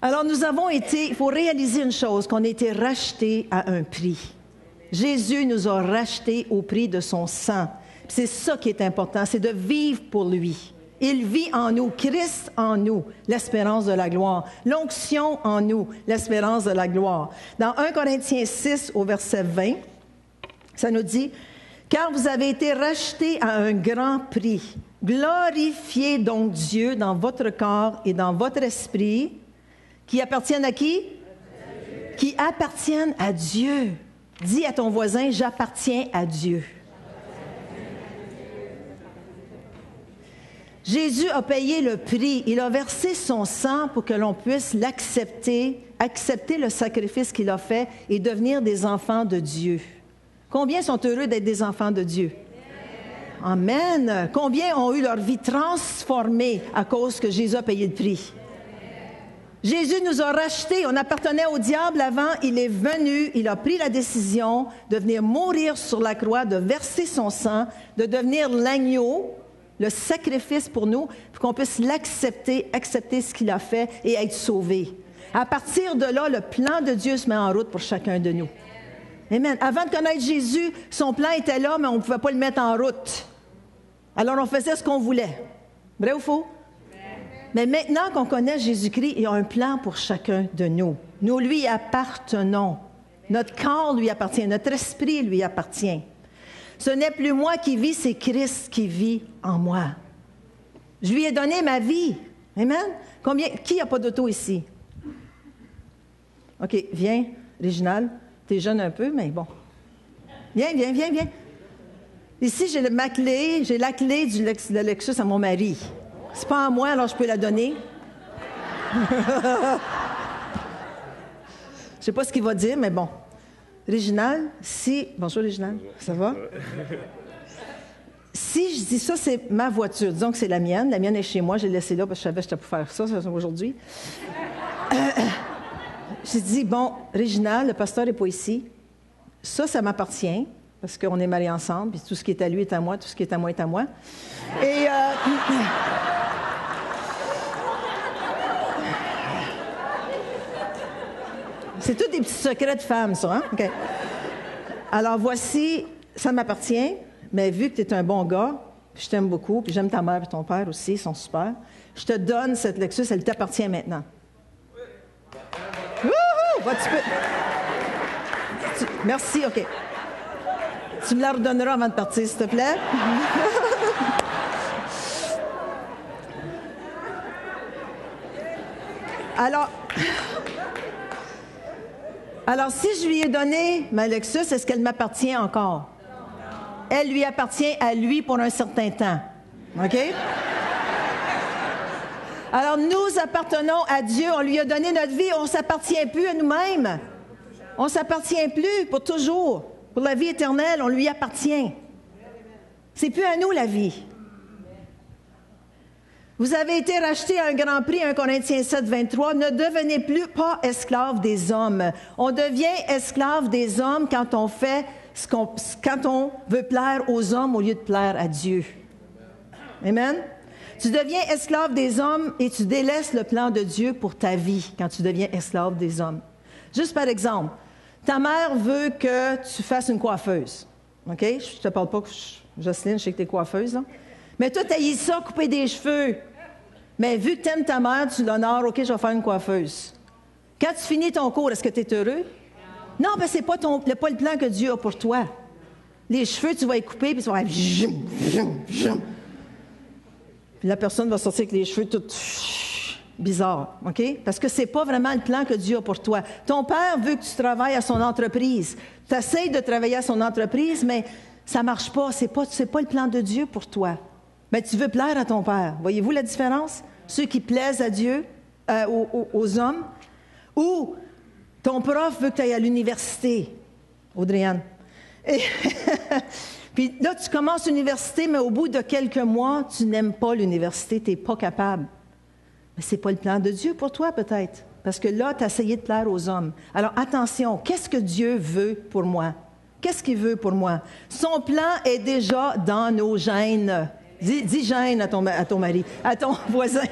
Alors, il faut réaliser une chose, qu'on a été rachetés à un prix. Jésus nous a rachetés au prix de son sang. C'est ça qui est important, c'est de vivre pour lui. Il vit en nous, Christ en nous, l'espérance de la gloire. L'onction en nous, l'espérance de la gloire. Dans 1 Corinthiens 6, au verset 20, ça nous dit, « Car vous avez été rachetés à un grand prix. Glorifiez donc Dieu dans votre corps et dans votre esprit, qui appartiennent à qui? Qui appartiennent à Dieu. » Dis à ton voisin, « J'appartiens à Dieu. » Jésus a payé le prix. Il a versé son sang pour que l'on puisse l'accepter, accepter le sacrifice qu'il a fait et devenir des enfants de Dieu. Combien sont heureux d'être des enfants de Dieu? Amen. Combien ont eu leur vie transformée à cause que Jésus a payé le prix? Jésus nous a rachetés. On appartenait au diable avant. Il est venu. Il a pris la décision de venir mourir sur la croix, de verser son sang, de devenir l'agneau, le sacrifice pour nous, pour qu'on puisse l'accepter, accepter ce qu'il a fait et être sauvé. À partir de là, le plan de Dieu se met en route pour chacun de nous. Amen. Avant de connaître Jésus, son plan était là, mais on ne pouvait pas le mettre en route. Alors, on faisait ce qu'on voulait. Vrai ou faux? Mais maintenant qu'on connaît Jésus-Christ, il y a un plan pour chacun de nous. Nous lui appartenons. Notre corps lui appartient, notre esprit lui appartient. Ce n'est plus moi qui vis, c'est Christ qui vit en moi. Je lui ai donné ma vie. Amen? Qui n'a pas d'auto ici? OK, viens, Réginald. T'es jeune un peu, mais bon. Viens. Ici, j'ai la clé de Lexus à mon mari. C'est pas à moi, alors je peux la donner. Je sais pas ce qu'il va dire, mais bon. Réginald, si... Bonjour, Réginald. Ça va? Si je dis ça, c'est ma voiture. Disons que c'est la mienne. La mienne est chez moi. Je l'ai laissée là parce que je savais que j'étais pour faire ça aujourd'hui. J'ai dit, bon, Réginald, le pasteur n'est pas ici. Ça m'appartient parce qu'on est mariés ensemble. Puis tout ce qui est à lui est à moi. Tout ce qui est à moi est à moi. Et... c'est tous des petits secrets de femmes, ça, hein? OK. Alors, voici, ça m'appartient, mais vu que tu es un bon gars, puis je t'aime beaucoup, puis j'aime ta mère et ton père aussi, ils sont super, je te donne cette Lexus, elle t'appartient maintenant. Wouhou! Va, merci, OK. Tu me la redonneras avant de partir, s'il te plaît. Alors, si je lui ai donné ma Lexus, est-ce qu'elle m'appartient encore? Elle lui appartient à lui pour un certain temps. OK? Alors, nous appartenons à Dieu. On lui a donné notre vie. On ne s'appartient plus à nous-mêmes. On ne s'appartient plus pour toujours. Pour la vie éternelle, on lui appartient. C'est plus à nous, la vie. Vous avez été rachetés à un grand prix, 1 Corinthiens 7, 23. Ne devenez plus pas esclaves des hommes. On devient esclave des hommes quand on fait quand on veut plaire aux hommes au lieu de plaire à Dieu. Amen? Tu deviens esclave des hommes et tu délaisses le plan de Dieu pour ta vie quand tu deviens esclave des hommes. Juste par exemple, ta mère veut que tu fasses une coiffeuse. OK? Je te parle pas que Jocelyne, je sais que tu es coiffeuse, là. Mais toi, tu haïs ça, couper des cheveux. Mais vu que tu aimes ta mère, tu l'honores, OK, je vais faire une coiffeuse. Quand tu finis ton cours, est-ce que tu es heureux? Non, parce que ce n'est pas le plan que Dieu a pour toi. Les cheveux, tu vas les couper, puis tu vas faire... Puis la personne va sortir avec les cheveux tout bizarres, OK? Parce que ce n'est pas vraiment le plan que Dieu a pour toi. Ton père veut que tu travailles à son entreprise. Tu essaies de travailler à son entreprise, mais ça ne marche pas. Ce n'est pas le plan de Dieu pour toi. Mais tu veux plaire à ton père. Voyez-vous la différence? Ceux qui plaisent à Dieu, aux hommes, ou ton prof veut que tu ailles à l'université, Audrey-Anne. Puis là, tu commences l'université, mais au bout de quelques mois, tu n'aimes pas l'université, tu n'es pas capable. Mais ce n'est pas le plan de Dieu pour toi, peut-être. Parce que là, tu as essayé de plaire aux hommes. Alors, attention, qu'est-ce que Dieu veut pour moi? Qu'est-ce qu'il veut pour moi? Son plan est déjà dans nos gènes. Dis gêne à ton mari, à ton voisin.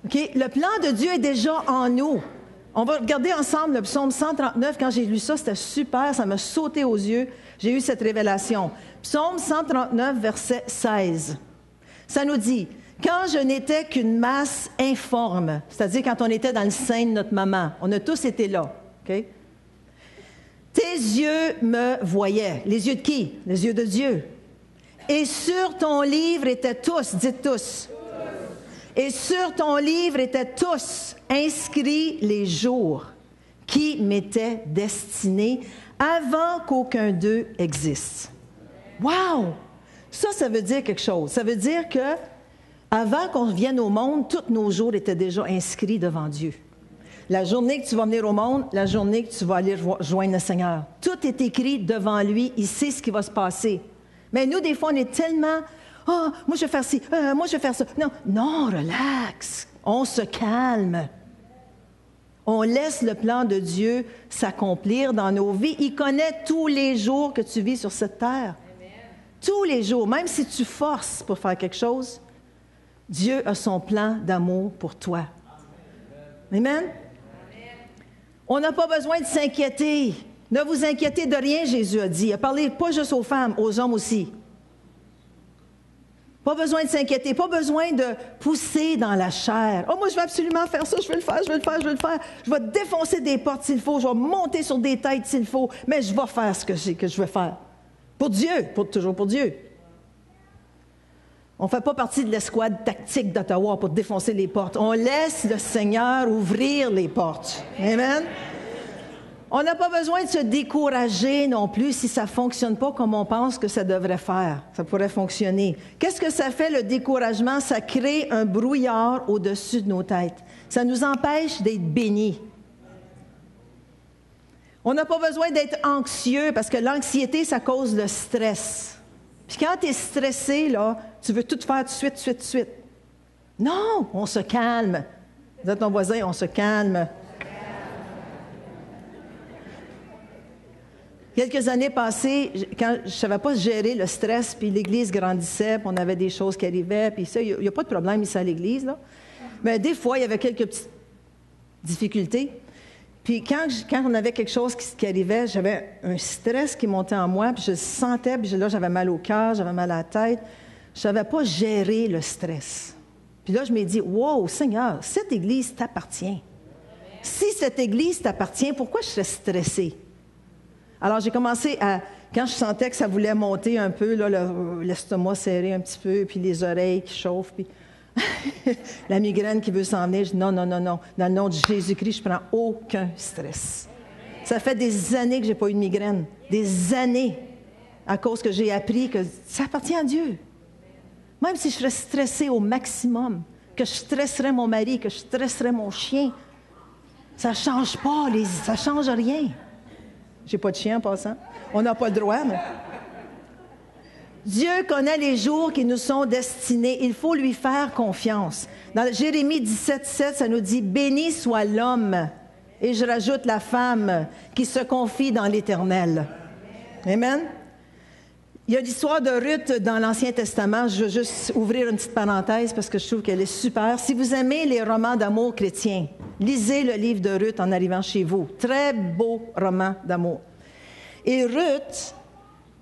OK? Le plan de Dieu est déjà en nous. On va regarder ensemble le psaume 139. Quand j'ai lu ça, c'était super, ça m'a sauté aux yeux. J'ai eu cette révélation. Psaume 139, verset 16. Ça nous dit, « Quand je n'étais qu'une masse informe, c'est-à-dire quand on était dans le sein de notre maman, on a tous été là, OK? Tes yeux me voyaient. Les yeux de qui? Les yeux de Dieu. Et sur ton livre étaient tous, dites tous. Et sur ton livre étaient tous inscrits les jours qui m'étaient destinés avant qu'aucun d'eux existe. Wow! Ça veut dire quelque chose. Ça veut dire que avant qu'on vienne au monde, tous nos jours étaient déjà inscrits devant Dieu. La journée que tu vas venir au monde, la journée que tu vas aller rejoindre le Seigneur. Tout est écrit devant lui. Il sait ce qui va se passer. Mais nous, des fois, on est tellement... « Ah, oh, moi, je vais faire ci. Moi, je vais faire ça. » Non, relax. On se calme. On laisse le plan de Dieu s'accomplir dans nos vies. Il connaît tous les jours que tu vis sur cette terre. Amen. Tous les jours. Même si tu forces pour faire quelque chose, Dieu a son plan d'amour pour toi. Amen. Amen. On n'a pas besoin de s'inquiéter. Ne vous inquiétez de rien, Jésus a dit. Il a parlé pas juste aux femmes, aux hommes aussi. Pas besoin de s'inquiéter, pas besoin de pousser dans la chair. « Oh, moi, je vais absolument faire ça, je vais le faire. Je vais défoncer des portes s'il faut, je vais monter sur des têtes s'il faut, mais je vais faire ce que je veux faire. » Pour Dieu, toujours pour Dieu. On ne fait pas partie de l'escouade tactique d'Ottawa pour défoncer les portes. On laisse le Seigneur ouvrir les portes. Amen. On n'a pas besoin de se décourager non plus si ça ne fonctionne pas comme on pense que ça devrait faire. Ça pourrait fonctionner. Qu'est-ce que ça fait, le découragement? Ça crée un brouillard au-dessus de nos têtes. Ça nous empêche d'être bénis. On n'a pas besoin d'être anxieux parce que l'anxiété, ça cause le stress. Puis quand tu es stressé, là, tu veux tout faire tout de suite. Non, on se calme. Dis à ton voisin, on se calme. Quelques années passées, quand je ne savais pas gérer le stress, puis l'Église grandissait, puis on avait des choses qui arrivaient, puis ça, il n'y a pas de problème ici à l'Église, là. Mais des fois, il y avait quelques petites difficultés. Puis quand on avait quelque chose qui arrivait, j'avais un stress qui montait en moi, puis je le sentais, puis là, j'avais mal au cœur, j'avais mal à la tête. Je ne savais pas gérer le stress. Puis là, je me dis, « Wow, Seigneur, cette Église t'appartient. Si cette Église t'appartient, pourquoi je serais stressée? » Alors, j'ai commencé à, quand je sentais que ça voulait monter un peu, là, l'estomac serré un petit peu, puis les oreilles qui chauffent, puis la migraine qui veut s'en venir, je dis non. Dans le nom de Jésus-Christ, je ne prends aucun stress. Ça fait des années que je n'ai pas eu de migraine. Des années, à cause que j'ai appris que ça appartient à Dieu. Même si je serais stressée au maximum, que je stresserais mon mari, que je stresserais mon chien, ça ne change pas, ça ne change rien. J'ai pas de chien en passant. On n'a pas le droit, mais... Dieu connaît les jours qui nous sont destinés. Il faut lui faire confiance. Dans Jérémie 17:7, ça nous dit « Béni soit l'homme » et je rajoute la femme qui se confie dans l'Éternel. Amen. Il y a l'histoire de Ruth dans l'Ancien Testament. Je veux juste ouvrir une petite parenthèse parce que je trouve qu'elle est super. Si vous aimez les romans d'amour chrétiens, lisez le livre de Ruth en arrivant chez vous. Très beau roman d'amour. Et Ruth,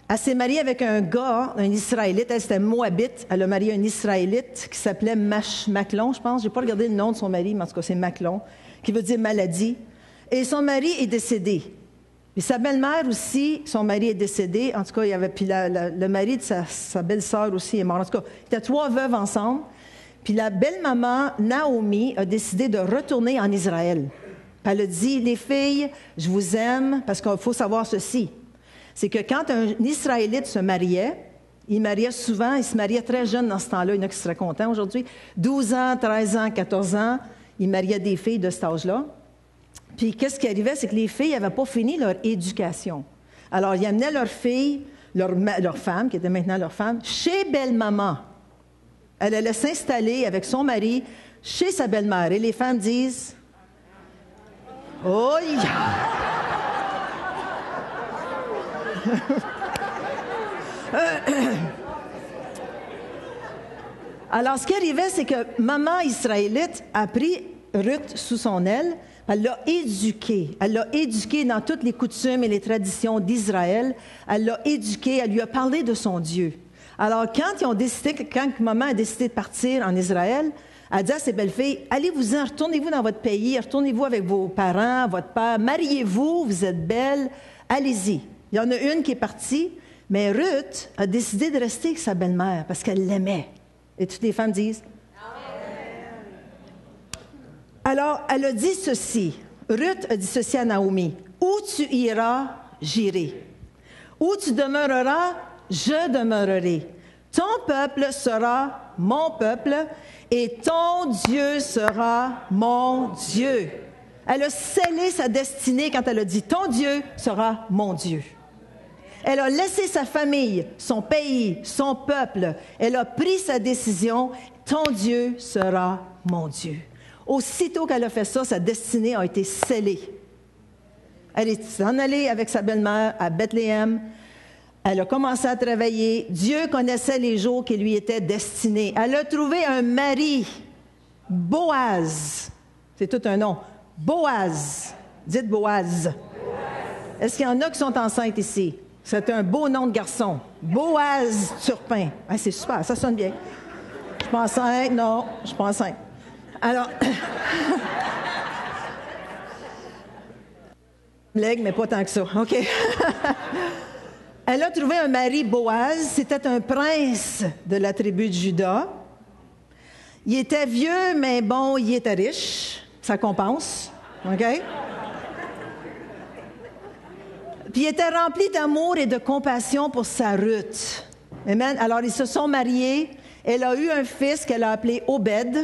elle s'est mariée avec un gars, un Israélite. Elle, c'était Moabite. Elle a marié un Israélite qui s'appelait Machlon, je pense. Je n'ai pas regardé le nom de son mari, mais en tout cas, c'est Machlon, qui veut dire maladie. Et son mari est décédé. Et sa belle-mère aussi, son mari est décédé. En tout cas, il y avait, puis le mari de sa belle-sœur aussi est mort. En tout cas, ils étaient 3 veuves ensemble. Puis la belle-maman, Naomi, a décidé de retourner en Israël. Puis elle a dit, les filles, je vous aime, parce qu'il faut savoir ceci. C'est que quand un Israélite se mariait, il se mariait très jeune dans ce temps-là. Il y en a qui seraient contents aujourd'hui. 12 ans, 13 ans, 14 ans, il mariait des filles de cet âge-là. Puis, qu'est-ce qui arrivait? C'est que les filles n'avaient pas fini leur éducation. Alors, ils amenaient leurs filles, leur femme, qui était maintenant leur femme, chez belle-maman. Elle allait s'installer avec son mari chez sa belle-mère. Et les femmes disent... Oh, yeah! Alors, ce qui arrivait, c'est que maman israélite a pris Ruth sous son aile, Elle l'a éduqué. Elle l'a éduqué dans toutes les coutumes et les traditions d'Israël. Elle l'a éduqué. Elle lui a parlé de son Dieu. Alors, quand maman a décidé de partir en Israël, elle dit à ses belles-filles, allez-vous-en, retournez-vous dans votre pays, retournez-vous avec vos parents, votre père, mariez-vous, vous êtes belles, allez-y. Il y en a une qui est partie, mais Ruth a décidé de rester avec sa belle-mère parce qu'elle l'aimait. Et toutes les femmes disent, alors, elle a dit ceci. Ruth a dit ceci à Naomi. Où tu iras, j'irai. Où tu demeureras, je demeurerai. Ton peuple sera mon peuple et ton Dieu sera mon Dieu. Elle a scellé sa destinée quand elle a dit, ton Dieu sera mon Dieu. Elle a laissé sa famille, son pays, son peuple. Elle a pris sa décision, ton Dieu sera mon Dieu. Aussitôt qu'elle a fait ça, sa destinée a été scellée. Elle est s'en allée avec sa belle-mère à Bethléem. Elle a commencé à travailler. Dieu connaissait les jours qui lui étaient destinés. Elle a trouvé un mari, Boaz. C'est tout un nom. Boaz. Dites Boaz. Est-ce qu'il y en a qui sont enceintes ici? C'est un beau nom de garçon. Boaz Turpin. Ah, c'est super, ça sonne bien. Je suis pas enceinte. Non, je suis pas enceinte. Alors, blague, mais pas tant que ça. OK. Elle a trouvé un mari, Boaz. C'était un prince de la tribu de Juda. Il était vieux, mais bon, il était riche. Ça compense. OK? Puis il était rempli d'amour et de compassion pour sa Ruth. Amen. Alors, ils se sont mariés. Elle a eu un fils qu'elle a appelé Obed.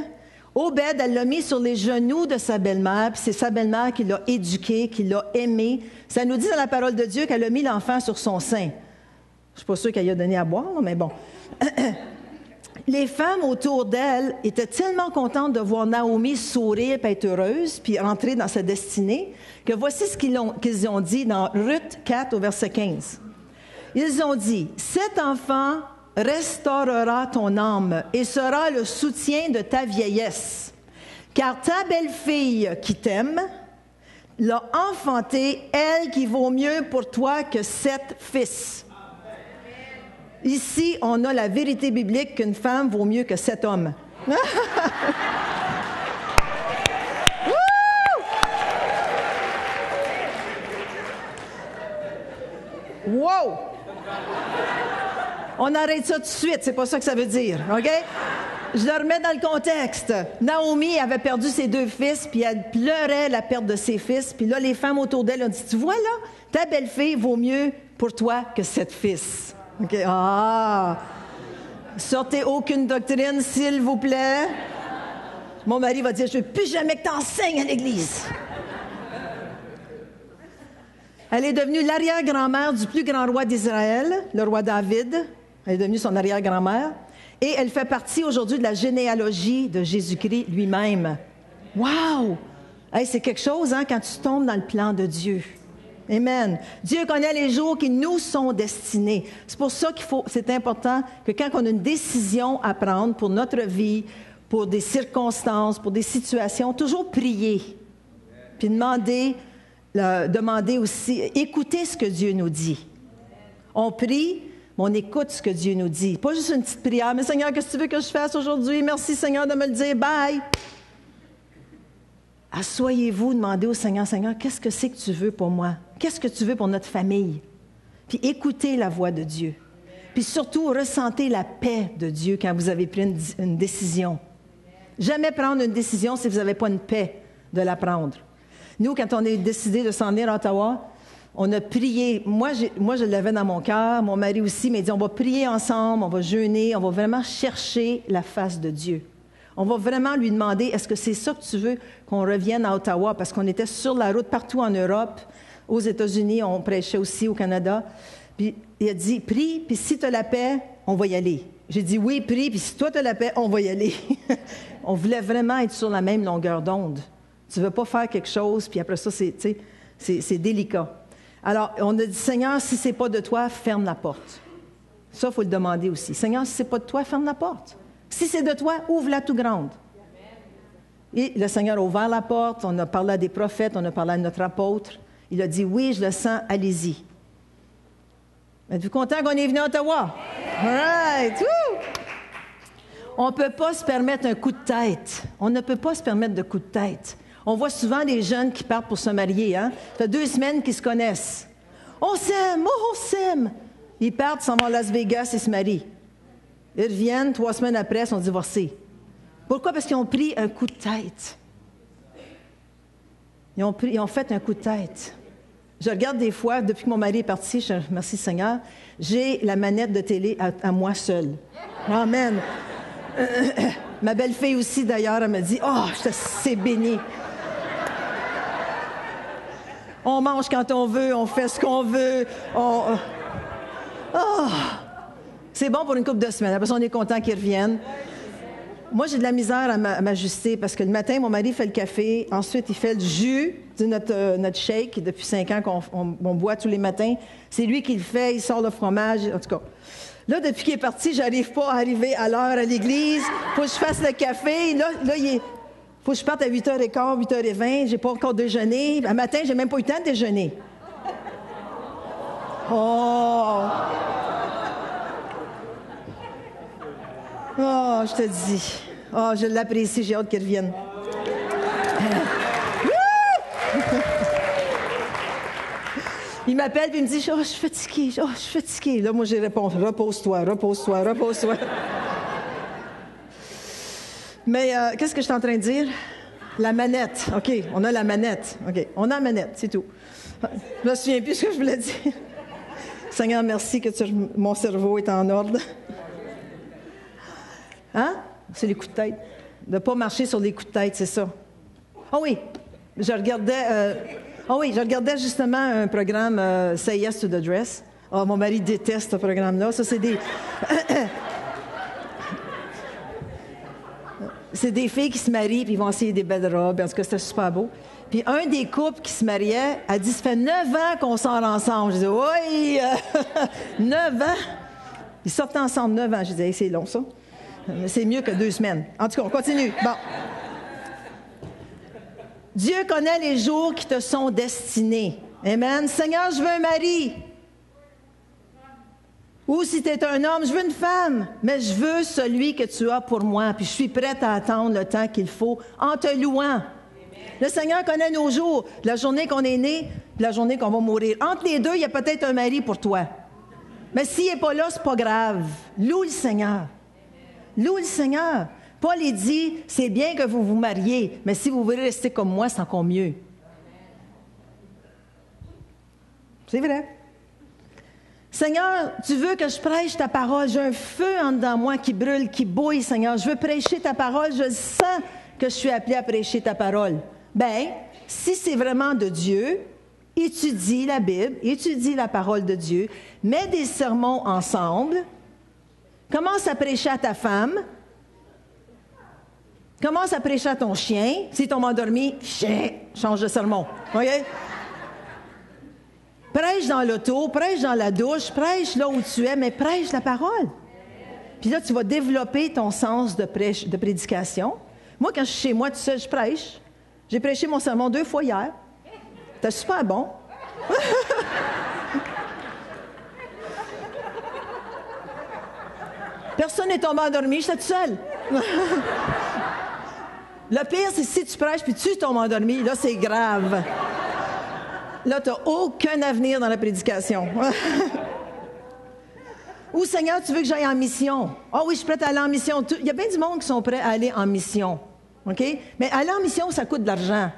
Obed, elle l'a mis sur les genoux de sa belle-mère, puis c'est sa belle-mère qui l'a éduqué, qui l'a aimé. Ça nous dit dans la parole de Dieu qu'elle a mis l'enfant sur son sein. Je ne suis pas sûre qu'elle y a donné à boire, mais bon. Les femmes autour d'elle étaient tellement contentes de voir Naomi sourire et être heureuse, puis entrer dans sa destinée, que voici ce qu'ils ont dit dans Ruth 4 au verset 15. Ils ont dit, « Cet enfant restaurera ton âme et sera le soutien de ta vieillesse. Car ta belle-fille qui t'aime l'a enfanté, elle qui vaut mieux pour toi que 7 fils. » Ici, on a la vérité biblique qu'une femme vaut mieux que 7 hommes. Wow! On arrête ça tout de suite, c'est pas ça que ça veut dire, OK? Je le remets dans le contexte. Naomi avait perdu ses 2 fils, puis elle pleurait la perte de ses fils. Puis là, les femmes autour d'elle ont dit, tu vois là, ta belle-fille vaut mieux pour toi que 7 fils. OK? Ah! Sortez aucune doctrine, s'il vous plaît. Mon mari va dire, je ne veux plus jamais que tu enseignes à l'Église. Elle est devenue l'arrière-grand-mère du plus grand roi d'Israël, le roi David. Elle est devenue son arrière-grand-mère. Et elle fait partie aujourd'hui de la généalogie de Jésus-Christ lui-même. Wow! Hey, c'est quelque chose, hein, quand tu tombes dans le plan de Dieu. Amen. Dieu connaît les jours qui nous sont destinés. C'est pour ça c'est important que quand on a une décision à prendre pour notre vie, pour des circonstances, pour des situations, toujours prier. Puis demander aussi, écouter ce que Dieu nous dit. On prie, mais on écoute ce que Dieu nous dit. Pas juste une petite prière, mais Seigneur, qu'est-ce que tu veux que je fasse aujourd'hui? Merci Seigneur de me le dire, bye! Asseyez-vous, demandez au Seigneur, Seigneur, qu'est-ce que c'est que tu veux pour moi? Qu'est-ce que tu veux pour notre famille? Puis écoutez la voix de Dieu. Puis surtout, ressentez la paix de Dieu quand vous avez pris une décision. Jamais prendre une décision si vous n'avez pas une paix de la prendre. Nous, quand on a décidé de s'en venir à Ottawa, on a prié. Moi, je l'avais dans mon cœur, mon mari aussi, m'a dit, on va prier ensemble, on va jeûner, on va vraiment chercher la face de Dieu. On va vraiment lui demander, est-ce que c'est ça que tu veux qu'on revienne à Ottawa? Parce qu'on était sur la route partout en Europe, aux États-Unis, on prêchait aussi au Canada. Puis il a dit, prie, puis si tu as la paix, on va y aller. J'ai dit, oui, prie, puis si toi tu as la paix, on va y aller. On voulait vraiment être sur la même longueur d'onde. Tu ne veux pas faire quelque chose, puis après ça, c'est délicat. Alors, on a dit, Seigneur, si ce n'est pas de toi, ferme la porte. Ça, il faut le demander aussi. Seigneur, si ce n'est pas de toi, ferme la porte. Si c'est de toi, ouvre-la tout grande. Et le Seigneur a ouvert la porte, on a parlé à des prophètes, on a parlé à notre apôtre. Il a dit, oui, je le sens, allez-y. Êtes-vous content qu'on est venu à Ottawa? All right! Woo! On ne peut pas se permettre un coup de tête. On ne peut pas se permettre de coup de tête. On voit souvent des jeunes qui partent pour se marier. Hein? Ça fait 2 semaines qu'ils se connaissent. On s'aime, oh, on s'aime. Ils partent, s'en vont à Las Vegas et se marient. Ils reviennent, 3 semaines après, ils sont divorcés. Pourquoi? Parce qu'ils ont pris un coup de tête. Ils ont fait un coup de tête. Je regarde des fois, depuis que mon mari est parti, merci Seigneur, j'ai la manette de télé à moi seule. Amen. Ma belle-fille aussi, d'ailleurs, elle me dit, « Oh, c'est béni. » On mange quand on veut, on fait ce qu'on veut. C'est bon pour une couple de semaines. Après ça, on est content qu'ils reviennent. Moi, j'ai de la misère à m'ajuster parce que le matin, mon mari fait le café. Ensuite, il fait le jus de notre shake. Depuis 5 ans qu'on boit tous les matins. C'est lui qui le fait. Il sort le fromage. En tout cas, là, depuis qu'il est parti, j'arrive pas à arriver à l'heure à l'église. Faut que je fasse le café. Là, faut que je parte à 8h15, 8h20. J'ai pas encore déjeuné. Le matin, j'ai même pas eu le temps de déjeuner. Oh, je te dis. Oh, je l'apprécie. J'ai hâte qu'il revienne. Il m'appelle et il me dit, je suis fatiguée, je suis fatiguée. Là, moi, j'ai répondu, repose-toi. Mais qu'est-ce que je suis en train de dire? La manette. OK, on a la manette. OK, on a la manette, c'est tout. Je me souviens plus ce que je voulais dire. Seigneur, merci que mon cerveau est en ordre. Hein? C'est les coups de tête. De ne pas marcher sur les coups de tête, c'est ça. Ah oui, je regardais justement un programme Say Yes to the Dress. Oh, mon mari déteste ce programme-là. Ça, c'est des... c'est des filles qui se marient puis ils vont essayer des belles robes. En tout cas, c'était super beau. Puis un des couples qui se mariait a dit, ça fait 9 ans qu'on sort ensemble. Je dis, oui, 9 ans. Ils sortent ensemble 9 ans. Je dis, hey, c'est long, ça. Mais c'est mieux que 2 semaines. En tout cas, on continue. Bon. Dieu connaît les jours qui te sont destinés. Amen. Seigneur, je veux un mari. Ou si tu es un homme, je veux une femme. Mais je veux celui que tu as pour moi. Puis je suis prête à attendre le temps qu'il faut en te louant. Le Seigneur connaît nos jours. La journée qu'on est né, la journée qu'on va mourir. Entre les deux, il y a peut-être un mari pour toi. Mais s'il n'est pas là, c'est pas grave. Loue le Seigneur. Loue le Seigneur. Paul il dit, c'est bien que vous vous mariez, mais si vous voulez rester comme moi, c'est encore mieux. C'est vrai. Seigneur, tu veux que je prêche ta parole. J'ai un feu en dedans moi qui brûle, qui bouille, Seigneur. Je veux prêcher ta parole. Je sens que je suis appelée à prêcher ta parole. Bien, si c'est vraiment de Dieu, étudie la Bible, étudie la parole de Dieu, mets des sermons ensemble, commence à prêcher à ta femme, commence à prêcher à ton chien. S'il tombe endormi, chien, change de sermon. OK? Prêche dans l'auto, prêche dans la douche, prêche là où tu es, mais prêche la parole. Puis là, tu vas développer ton sens de prédication. Moi, quand je suis chez moi tout seul, je prêche. J'ai prêché mon sermon 2 fois hier. C'était super bon. Personne n'est tombé endormi, j'étais toute seule. Le pire, c'est si tu prêches puis tu tombes endormi, là, c'est grave. Là, tu n'as aucun avenir dans la prédication. Ou Seigneur, tu veux que j'aille en mission? Ah oui, je suis prête à aller en mission. Il y a bien du monde qui sont prêts à aller en mission. OK? Mais aller en mission, ça coûte de l'argent.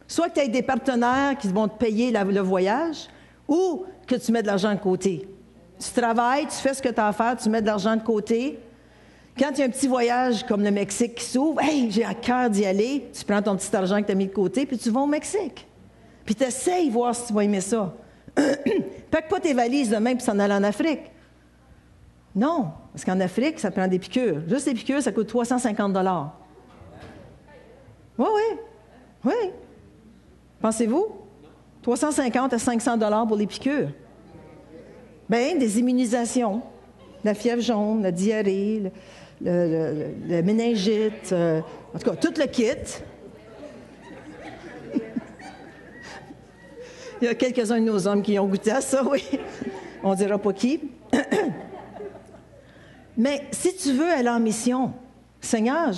Soit que tu aies des partenaires qui vont te payer le voyage, ou que tu mets de l'argent de côté. Tu travailles, tu fais ce que tu as à faire, tu mets de l'argent de côté. Quand il y a un petit voyage comme le Mexique qui s'ouvre, hey, j'ai à cœur d'y aller, tu prends ton petit argent que tu as mis de côté, puis tu vas au Mexique. Puis tu essayes de voir si tu vas aimer ça. Pack pas tes valises demain puis s'en aller en Afrique. Non, parce qu'en Afrique, ça prend des piqûres. Juste les piqûres, ça coûte 350 $. Oui. Pensez-vous? 350 à 500 $ pour les piqûres. Bien, des immunisations. La fièvre jaune, la diarrhée, le méningite, en tout cas, tout le kit. Il y a quelques-uns de nos hommes qui ont goûté à ça, oui. On ne dira pas qui. Mais si tu veux aller en mission, Seigneur,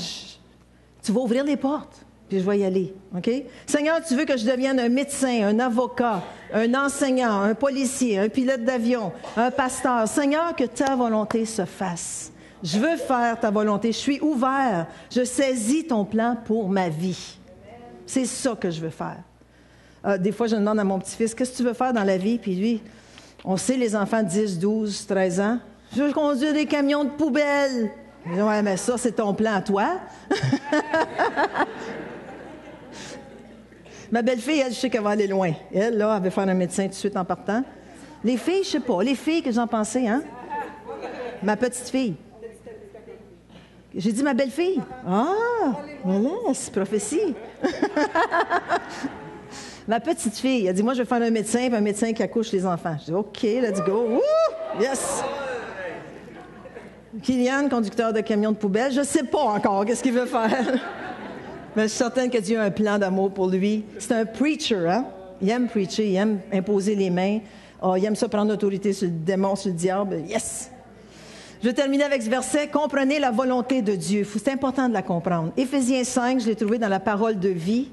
tu vas ouvrir les portes, puis je vais y aller, OK? Seigneur, tu veux que je devienne un médecin, un avocat, un enseignant, un policier, un pilote d'avion, un pasteur. Seigneur, que ta volonté se fasse. Je veux faire ta volonté. Je suis ouvert. Je saisis ton plan pour ma vie. C'est ça que je veux faire. Des fois, je demande à mon petit-fils, qu'est-ce que tu veux faire dans la vie? Puis lui, on sait, les enfants de 10, 12, 13 ans, je veux conduire des camions de poubelle. Je dis, ouais, mais ça, c'est ton plan à toi. Ma belle-fille, elle, je sais qu'elle va aller loin. Elle, là, elle veut faire un médecin tout de suite en partant. Les filles, je sais pas. Les filles, que j'en pensais, hein? Ma petite fille. J'ai dit ma belle-fille. Ah, voilà, c'est prophétie. Ma petite fille, elle dit, moi, je vais faire un médecin qui accouche les enfants. Je dis, OK, let's go. Woo! Yes! Kylian, conducteur de camion de poubelle, je ne sais pas encore qu'est-ce qu'il veut faire. Mais je suis certaine que Dieu a un plan d'amour pour lui. C'est un preacher, hein? Il aime preacher, il aime imposer les mains. Oh, il aime ça prendre autorité sur le démon, sur le diable. Yes! Je vais terminer avec ce verset. Comprenez la volonté de Dieu. C'est important de la comprendre. Éphésiens 5, je l'ai trouvé dans la parole de vie.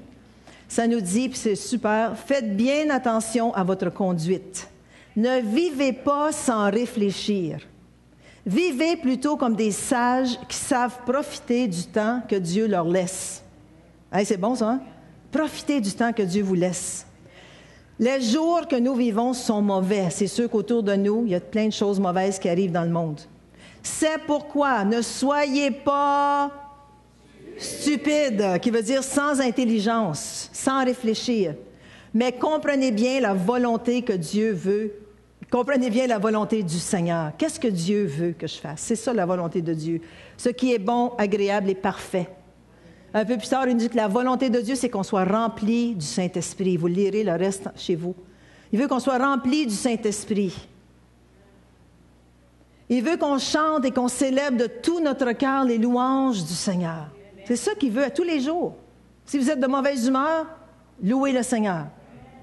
Ça nous dit, puis c'est super, faites bien attention à votre conduite. Ne vivez pas sans réfléchir. Vivez plutôt comme des sages qui savent profiter du temps que Dieu leur laisse. Hey, c'est bon ça, hein? Profitez du temps que Dieu vous laisse. Les jours que nous vivons sont mauvais. C'est sûr qu'autour de nous, il y a plein de choses mauvaises qui arrivent dans le monde. C'est pourquoi ne soyez pas stupide, qui veut dire sans intelligence, sans réfléchir. Mais comprenez bien la volonté que Dieu veut. Comprenez bien la volonté du Seigneur. Qu'est-ce que Dieu veut que je fasse? C'est ça la volonté de Dieu. Ce qui est bon, agréable et parfait. Un peu plus tard, il nous dit que la volonté de Dieu, c'est qu'on soit rempli du Saint-Esprit. Vous lirez le reste chez vous. Il veut qu'on soit rempli du Saint-Esprit. Il veut qu'on chante et qu'on célèbre de tout notre cœur les louanges du Seigneur. C'est ça qu'il veut à tous les jours. Si vous êtes de mauvaise humeur, louez le Seigneur.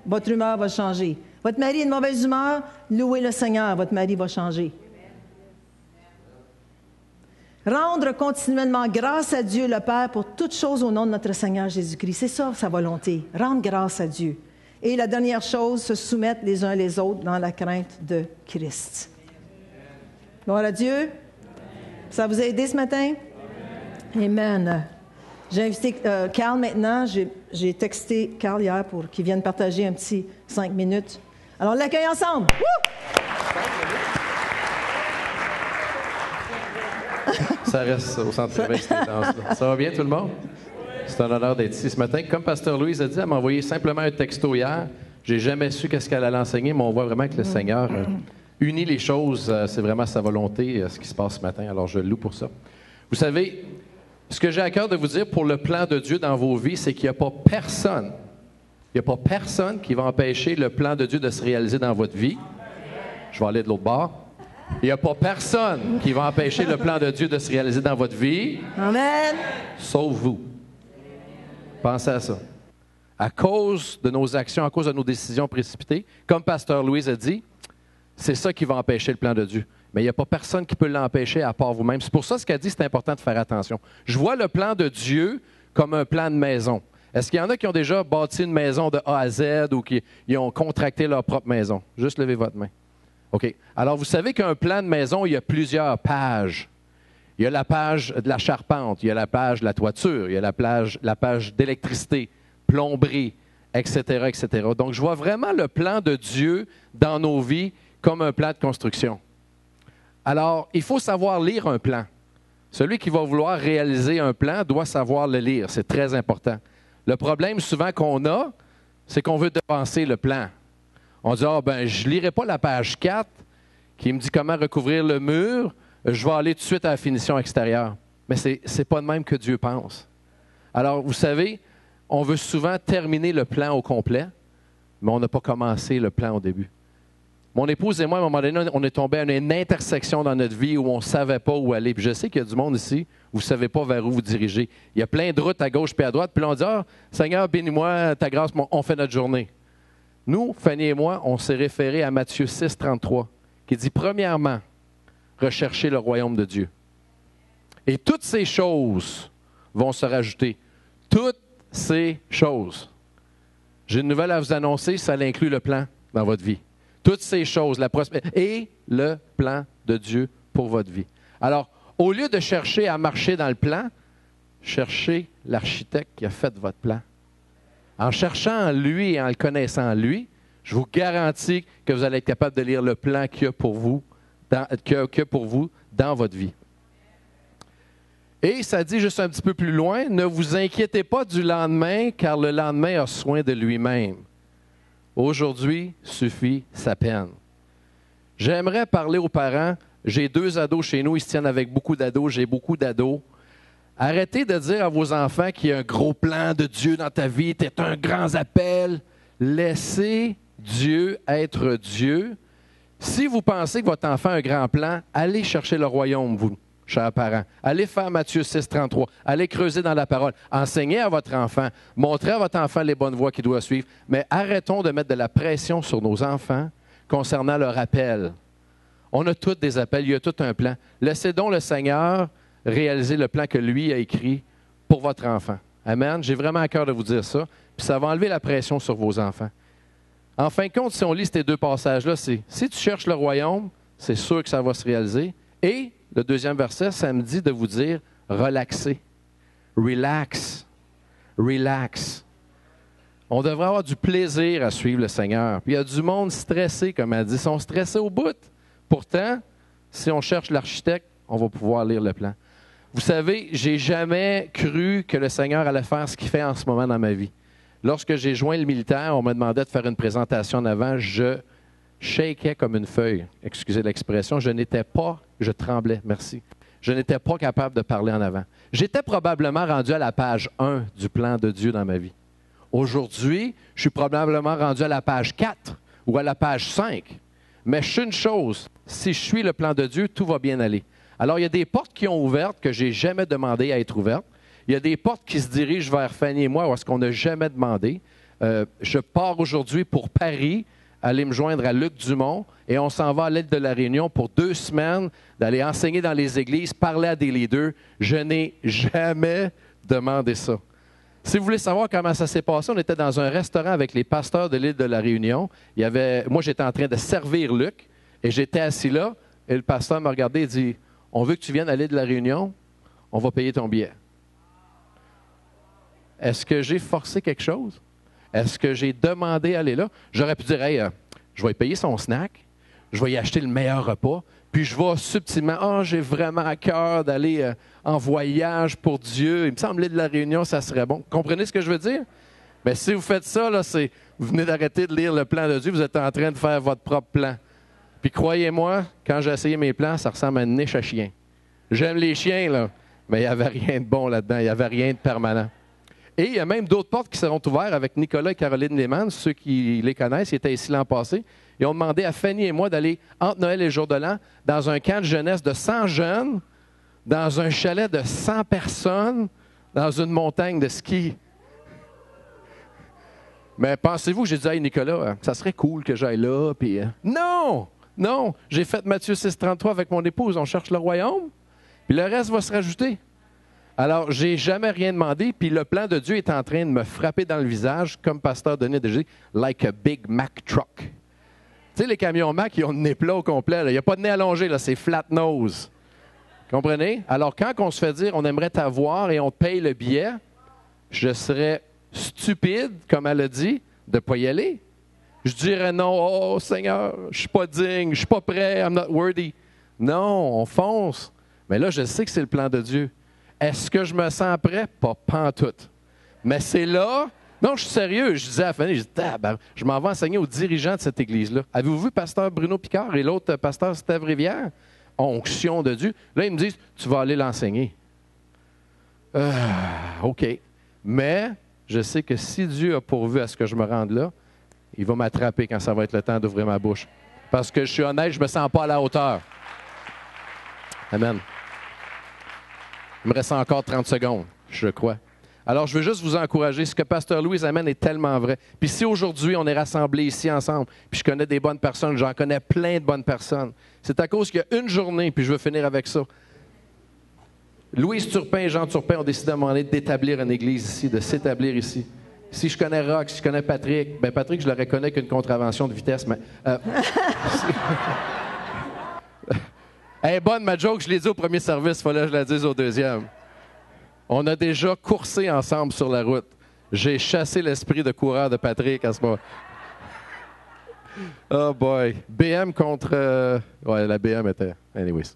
Votre humeur va changer. Votre mari est de mauvaise humeur, louez le Seigneur. Votre mari va changer. Rendre continuellement grâce à Dieu le Père pour toutes choses au nom de notre Seigneur Jésus-Christ. C'est ça sa volonté. Rendre grâce à Dieu. Et la dernière chose, se soumettre les uns les autres dans la crainte de Christ. Gloire à Dieu. Ça vous a aidé ce matin? Amen. J'ai invité Carl maintenant. J'ai texté Carl hier pour qu'il vienne partager un petit 5 minutes. Alors, on l'accueille ensemble. Ça reste au centre d'éveil, cette intense-là. Ça va bien, tout le monde? C'est un honneur d'être ici ce matin. Comme Pasteur Louise a dit, elle m'a envoyé simplement un texto hier. J'ai jamais su qu'est-ce qu'elle allait enseigner, mais on voit vraiment que le Seigneur unit les choses. C'est vraiment sa volonté, ce qui se passe ce matin. Alors, je le loue pour ça. Vous savez, ce que j'ai à cœur de vous dire pour le plan de Dieu dans vos vies, c'est qu'il n'y a pas personne, qui va empêcher le plan de Dieu de se réaliser dans votre vie. Je vais aller de l'autre bord. Il n'y a pas personne qui va empêcher le plan de Dieu de se réaliser dans votre vie. Amen. Sauf vous. Pensez à ça. À cause de nos actions, à cause de nos décisions précipitées, comme Pasteur Louise a dit, c'est ça qui va empêcher le plan de Dieu. Mais il n'y a pas personne qui peut l'empêcher à part vous-même. C'est pour ça ce qu'elle dit, c'est important de faire attention. Je vois le plan de Dieu comme un plan de maison. Est-ce qu'il y en a qui ont déjà bâti une maison de A à Z ou qui ont contracté leur propre maison? Juste levez votre main. OK. Alors, vous savez qu'un plan de maison, il y a plusieurs pages. Il y a la page de la charpente, il y a la page de la toiture, il y a la page d'électricité, plomberie, etc., etc. Donc, je vois vraiment le plan de Dieu dans nos vies comme un plan de construction. Alors, il faut savoir lire un plan. Celui qui va vouloir réaliser un plan doit savoir le lire. C'est très important. Le problème souvent qu'on a, c'est qu'on veut devancer le plan. On dit, je ne lirai pas la page 4 qui me dit comment recouvrir le mur. Je vais aller tout de suite à la finition extérieure. Mais ce n'est pas de même que Dieu pense. Alors, vous savez, on veut souvent terminer le plan au complet, mais on n'a pas commencé le plan au début. Mon épouse et moi, à un moment donné, on est tombé à une intersection dans notre vie où on ne savait pas où aller. Puis je sais qu'il y a du monde ici, vous ne savez pas vers où vous dirigez. Il y a plein de routes à gauche et à droite. Puis là, on dit, ah, Seigneur, bénis-moi, ta grâce, on fait notre journée. Nous, Fanny et moi, on s'est référé à Matthieu 6, 33, qui dit, premièrement, recherchez le royaume de Dieu. Et toutes ces choses vont se rajouter. Toutes ces choses. J'ai une nouvelle à vous annoncer, ça inclut le plan dans votre vie. Toutes ces choses, la prospérité et le plan de Dieu pour votre vie. Alors, au lieu de chercher à marcher dans le plan, cherchez l'architecte qui a fait votre plan. En cherchant lui et en le connaissant lui, je vous garantis que vous allez être capable de lire le plan qu'il y a pour vous, dans votre vie. Et ça dit juste un petit peu plus loin, ne vous inquiétez pas du lendemain, car le lendemain a soin de lui-même. Aujourd'hui suffit sa peine. J'aimerais parler aux parents. J'ai 2 ados chez nous, ils se tiennent avec beaucoup d'ados, j'ai beaucoup d'ados. Arrêtez de dire à vos enfants qu'il y a un gros plan de Dieu dans ta vie, tu es un grand appel. Laissez Dieu être Dieu. Si vous pensez que votre enfant a un grand plan, allez chercher le royaume, vous, chers parents. Allez faire Matthieu 6, 33. Allez creuser dans la parole. Enseignez à votre enfant. Montrez à votre enfant les bonnes voies qu'il doit suivre. Mais arrêtons de mettre de la pression sur nos enfants concernant leur appel. On a tous des appels. Il y a tout un plan. Laissez donc le Seigneur réaliser le plan que lui a écrit pour votre enfant. Amen. J'ai vraiment à cœur de vous dire ça. Puis ça va enlever la pression sur vos enfants. En fin de compte, si on lit ces 2 passages-là, c'est si tu cherches le royaume, c'est sûr que ça va se réaliser. Et le 2e verset, ça me dit de vous dire relaxez. Relax. Relax. On devrait avoir du plaisir à suivre le Seigneur. Puis il y a du monde stressé, comme elle dit. Ils sont stressés au bout. Pourtant, si on cherche l'architecte, on va pouvoir lire le plan. Vous savez, j'ai jamais cru que le Seigneur allait faire ce qu'il fait en ce moment dans ma vie. Lorsque j'ai joint le militaire, on m'a demandé de faire une présentation en avant. Je shakeais comme une feuille. Excusez l'expression. Je tremblais, merci. Je n'étais pas capable de parler en avant. J'étais probablement rendu à la page 1 du plan de Dieu dans ma vie. Aujourd'hui, je suis probablement rendu à la page 4 ou à la page 5. Mais je sais une chose, si je suis le plan de Dieu, tout va bien aller. Alors, il y a des portes qui ont ouvertes que je n'ai jamais demandé à être ouvertes. Il y a des portes qui se dirigent vers Fanny et moi où est-ce qu'on n'a jamais demandé. Je pars aujourd'hui pour Paris, aller me joindre à Luc Dumont et on s'en va à l'île de la Réunion pour 2 semaines, d'aller enseigner dans les églises, parler à des leaders. Je n'ai jamais demandé ça. Si vous voulez savoir comment ça s'est passé, on était dans un restaurant avec les pasteurs de l'île de la Réunion. Moi, j'étais en train de servir Luc et j'étais assis là et le pasteur m'a regardé et dit « On veut que tu viennes à l'île de la Réunion, on va payer ton billet. » Est-ce que j'ai forcé quelque chose? Est-ce que j'ai demandé à aller là? J'aurais pu dire, hey, je vais payer son snack, je vais y acheter le meilleur repas, puis je vais subtilement, j'ai vraiment à cœur d'aller en voyage pour Dieu. Il me semble l'île de la Réunion, ça serait bon. Comprenez ce que je veux dire? Bien, si vous faites ça, là, vous venez d'arrêter de lire le plan de Dieu, vous êtes en train de faire votre propre plan. Puis croyez-moi, quand j'ai essayé mes plans, ça ressemble à une niche à chien. J'aime les chiens, là, mais il n'y avait rien de bon là-dedans, il n'y avait rien de permanent. Et il y a même d'autres portes qui seront ouvertes avec Nicolas et Caroline Lehmann. Ceux qui les connaissent, ils étaient ici l'an passé. Ils ont demandé à Fanny et moi d'aller, entre Noël et le jour de l'an, dans un camp de jeunesse de 100 jeunes, dans un chalet de 100 personnes, dans une montagne de ski. Mais pensez-vous que j'ai dit, hey Nicolas, ça serait cool que j'aille là? Puis, non! Non! J'ai fait Matthieu 6, 33 avec mon épouse. On cherche le royaume, puis le reste va se rajouter. Alors, j'ai jamais rien demandé, puis le plan de Dieu est en train de me frapper dans le visage, comme pasteur Denis a déjà dit, like a Big Mac truck. Tu sais, les camions Mac, ils ont le nez plat au complet. Il n'y a pas de nez allongé, là, c'est flat nose. Comprenez? Alors, quand on se fait dire, on aimerait t'avoir et on te paye le billet, je serais stupide, comme elle a dit, de ne pas y aller. Je dirais non, oh Seigneur, je ne suis pas digne, je ne suis pas prêt, I'm not worthy. Non, on fonce. Mais là, je sais que c'est le plan de Dieu. Est-ce que je me sens prêt? Pas pantoute. Mais c'est là... Non, je suis sérieux. Je disais à Fanny, je m'en vais enseigner aux dirigeants de cette église-là. Avez-vous vu pasteur Bruno Picard et l'autre pasteur Steve Rivière? Onction de Dieu. Là, ils me disent, tu vas aller l'enseigner. OK. Mais je sais que si Dieu a pourvu à ce que je me rende là, il va m'attraper quand ça va être le temps d'ouvrir ma bouche. Parce que je suis honnête, je ne me sens pas à la hauteur. Amen. Il me reste encore 30 secondes, je crois. Alors, je veux juste vous encourager. Ce que Pasteur Louis amène est tellement vrai. Puis si aujourd'hui, on est rassemblés ici ensemble, puis je connais des bonnes personnes, j'en connais plein de bonnes personnes, c'est à cause qu'il y a une journée, puis je veux finir avec ça. Louise Turpin et Jean Turpin ont décidé à un moment donné d'établir une église ici, de s'établir ici. Si je connais Rox, si je connais Patrick, bien Patrick, je le reconnais qu'une contravention de vitesse, mais... Elle est bonne, ma joke, je l'ai dit au premier service, il fallait que je la dise au deuxième. On a déjà coursé ensemble sur la route. J'ai chassé l'esprit de coureur de Patrick à ce moment. Oh boy. BM contre... Ouais, la BM était... Anyways.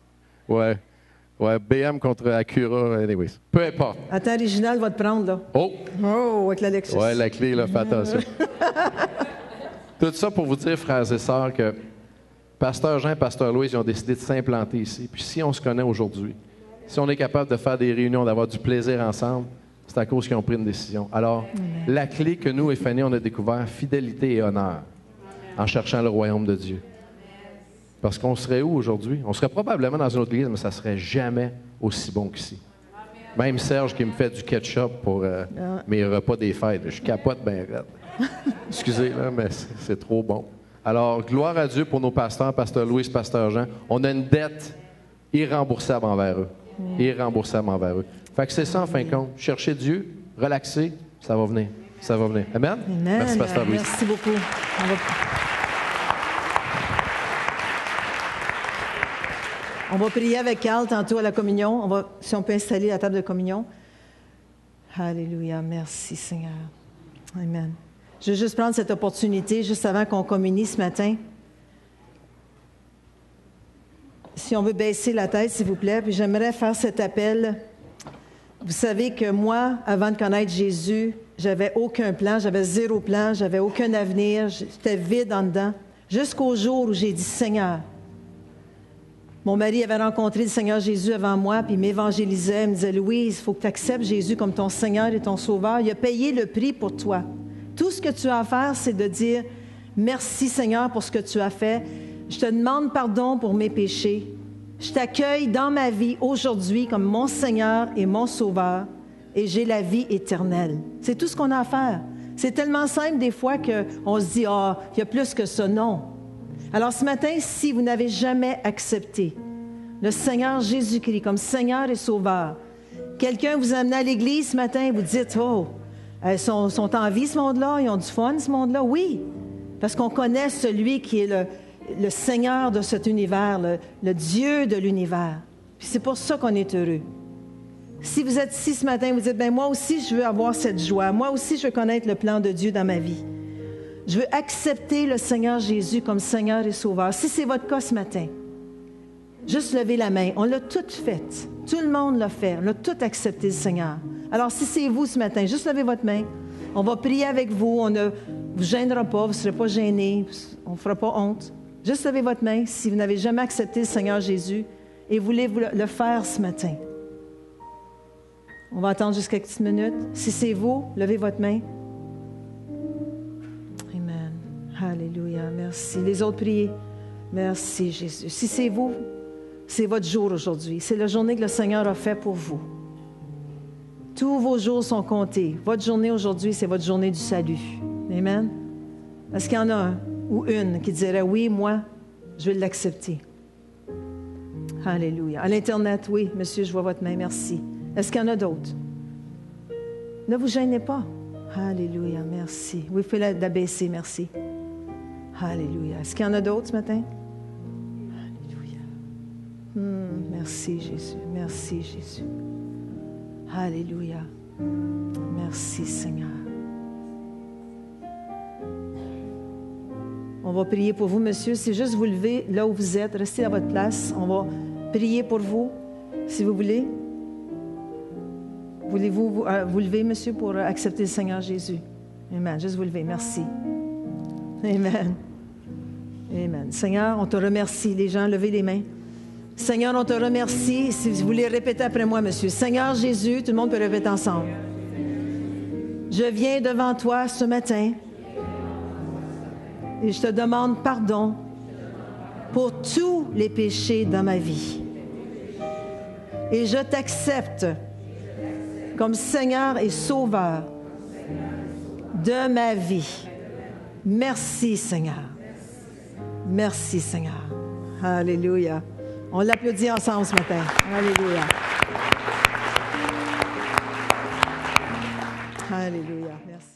Ouais, BM contre Acura. Anyways. Peu importe. Attends, Réginald va te prendre, là. Oh! Oh, avec la Lexus. Ouais, la clé, là, fais attention. Tout ça pour vous dire, frères et sœurs, que Pasteur Jean et Pasteur Louis, ils ont décidé de s'implanter ici. Puis si on se connaît aujourd'hui, si on est capable de faire des réunions, d'avoir du plaisir ensemble, c'est à cause qu'ils ont pris une décision. Alors, la clé que nous et Fanny, on a découvert, fidélité et honneur, en cherchant le royaume de Dieu. Parce qu'on serait où aujourd'hui? On serait probablement dans une autre église, mais ça ne serait jamais aussi bon qu'ici. Même Serge qui me fait du ketchup pour mes repas des fêtes. Je capote bien raide. Excusez, là, mais c'est trop bon. Alors, gloire à Dieu pour nos pasteurs, Pasteur Louis, Pasteur Jean. On a une dette irremboursable envers eux. Irremboursable envers eux. Fait que c'est ça, en fin de compte. Chercher Dieu, relaxer, ça va venir. Ça va venir. Amen? Amen. Merci, Pasteur Louis. Merci beaucoup. On va prier avec Carl tantôt à la communion. Si on peut installer la table de communion. Alléluia. Merci, Seigneur. Amen. Je veux juste prendre cette opportunité, juste avant qu'on communie ce matin. Si on veut baisser la tête, s'il vous plaît, puis j'aimerais faire cet appel. Vous savez que moi, avant de connaître Jésus, j'avais aucun plan, j'avais zéro plan, j'avais aucun avenir, j'étais vide en dedans. Jusqu'au jour où j'ai dit, Seigneur, mon mari avait rencontré le Seigneur Jésus avant moi, puis il m'évangélisait, il me disait, Louise, il faut que tu acceptes Jésus comme ton Seigneur et ton Sauveur. Il a payé le prix pour toi. Tout ce que tu as à faire, c'est de dire, merci Seigneur pour ce que tu as fait. Je te demande pardon pour mes péchés. Je t'accueille dans ma vie aujourd'hui comme mon Seigneur et mon Sauveur, et j'ai la vie éternelle. C'est tout ce qu'on a à faire. C'est tellement simple des fois qu'on se dit, ah, il y a plus que ça. Non. Alors ce matin, si vous n'avez jamais accepté le Seigneur Jésus-Christ comme Seigneur et Sauveur, quelqu'un vous a amené à l'église ce matin et vous dites, oh, ils sont en vie ce monde-là, ils ont du fun ce monde-là. Oui, parce qu'on connaît celui qui est le Seigneur de cet univers, le Dieu de l'univers. Puis c'est pour ça qu'on est heureux. Si vous êtes ici ce matin, vous dites, bien, moi aussi, je veux avoir cette joie. Moi aussi, je veux connaître le plan de Dieu dans ma vie. Je veux accepter le Seigneur Jésus comme Seigneur et Sauveur. Si c'est votre cas ce matin, juste levez la main. On l'a tout fait. Tout le monde l'a fait. On l'a tout accepté, le Seigneur. Alors, si c'est vous ce matin, juste levez votre main. On va prier avec vous. On ne vous gênera pas. Vous ne serez pas gênés. On ne fera pas honte. Juste levez votre main si vous n'avez jamais accepté le Seigneur Jésus et voulez le faire ce matin. On va attendre juste quelques petites minutes. Si c'est vous, levez votre main. Amen. Alléluia. Merci. Les autres, priez. Merci, Jésus. Si c'est vous, c'est votre jour aujourd'hui. C'est la journée que le Seigneur a fait pour vous. Tous vos jours sont comptés. Votre journée aujourd'hui, c'est votre journée du salut. Amen. Est-ce qu'il y en a un ou une qui dirait, oui, moi, je vais l'accepter? Alléluia. À l'Internet, oui, monsieur, je vois votre main. Merci. Est-ce qu'il y en a d'autres? Ne vous gênez pas. Alléluia. Merci. Oui, vous pouvez l'abaisser. Merci. Alléluia. Est-ce qu'il y en a d'autres ce matin? Alléluia. Merci, Jésus. Merci, Jésus. Alléluia. Merci, Seigneur. On va prier pour vous, monsieur. C'est juste vous lever là où vous êtes. Restez à votre place. On va prier pour vous, si vous voulez. Voulez-vous vous lever, monsieur, pour accepter le Seigneur Jésus? Amen. Juste vous lever. Merci. Amen. Amen. Seigneur, on te remercie. Les gens, levez les mains. Seigneur, on te remercie. Si vous voulez répéter après moi, monsieur. Seigneur Jésus, tout le monde peut répéter ensemble. Je viens devant toi ce matin et je te demande pardon pour tous les péchés dans ma vie. Et je t'accepte comme Seigneur et Sauveur de ma vie. Merci, Seigneur. Merci, Seigneur. Alléluia. On l'applaudit ensemble ce matin. Alléluia. Alléluia. Merci.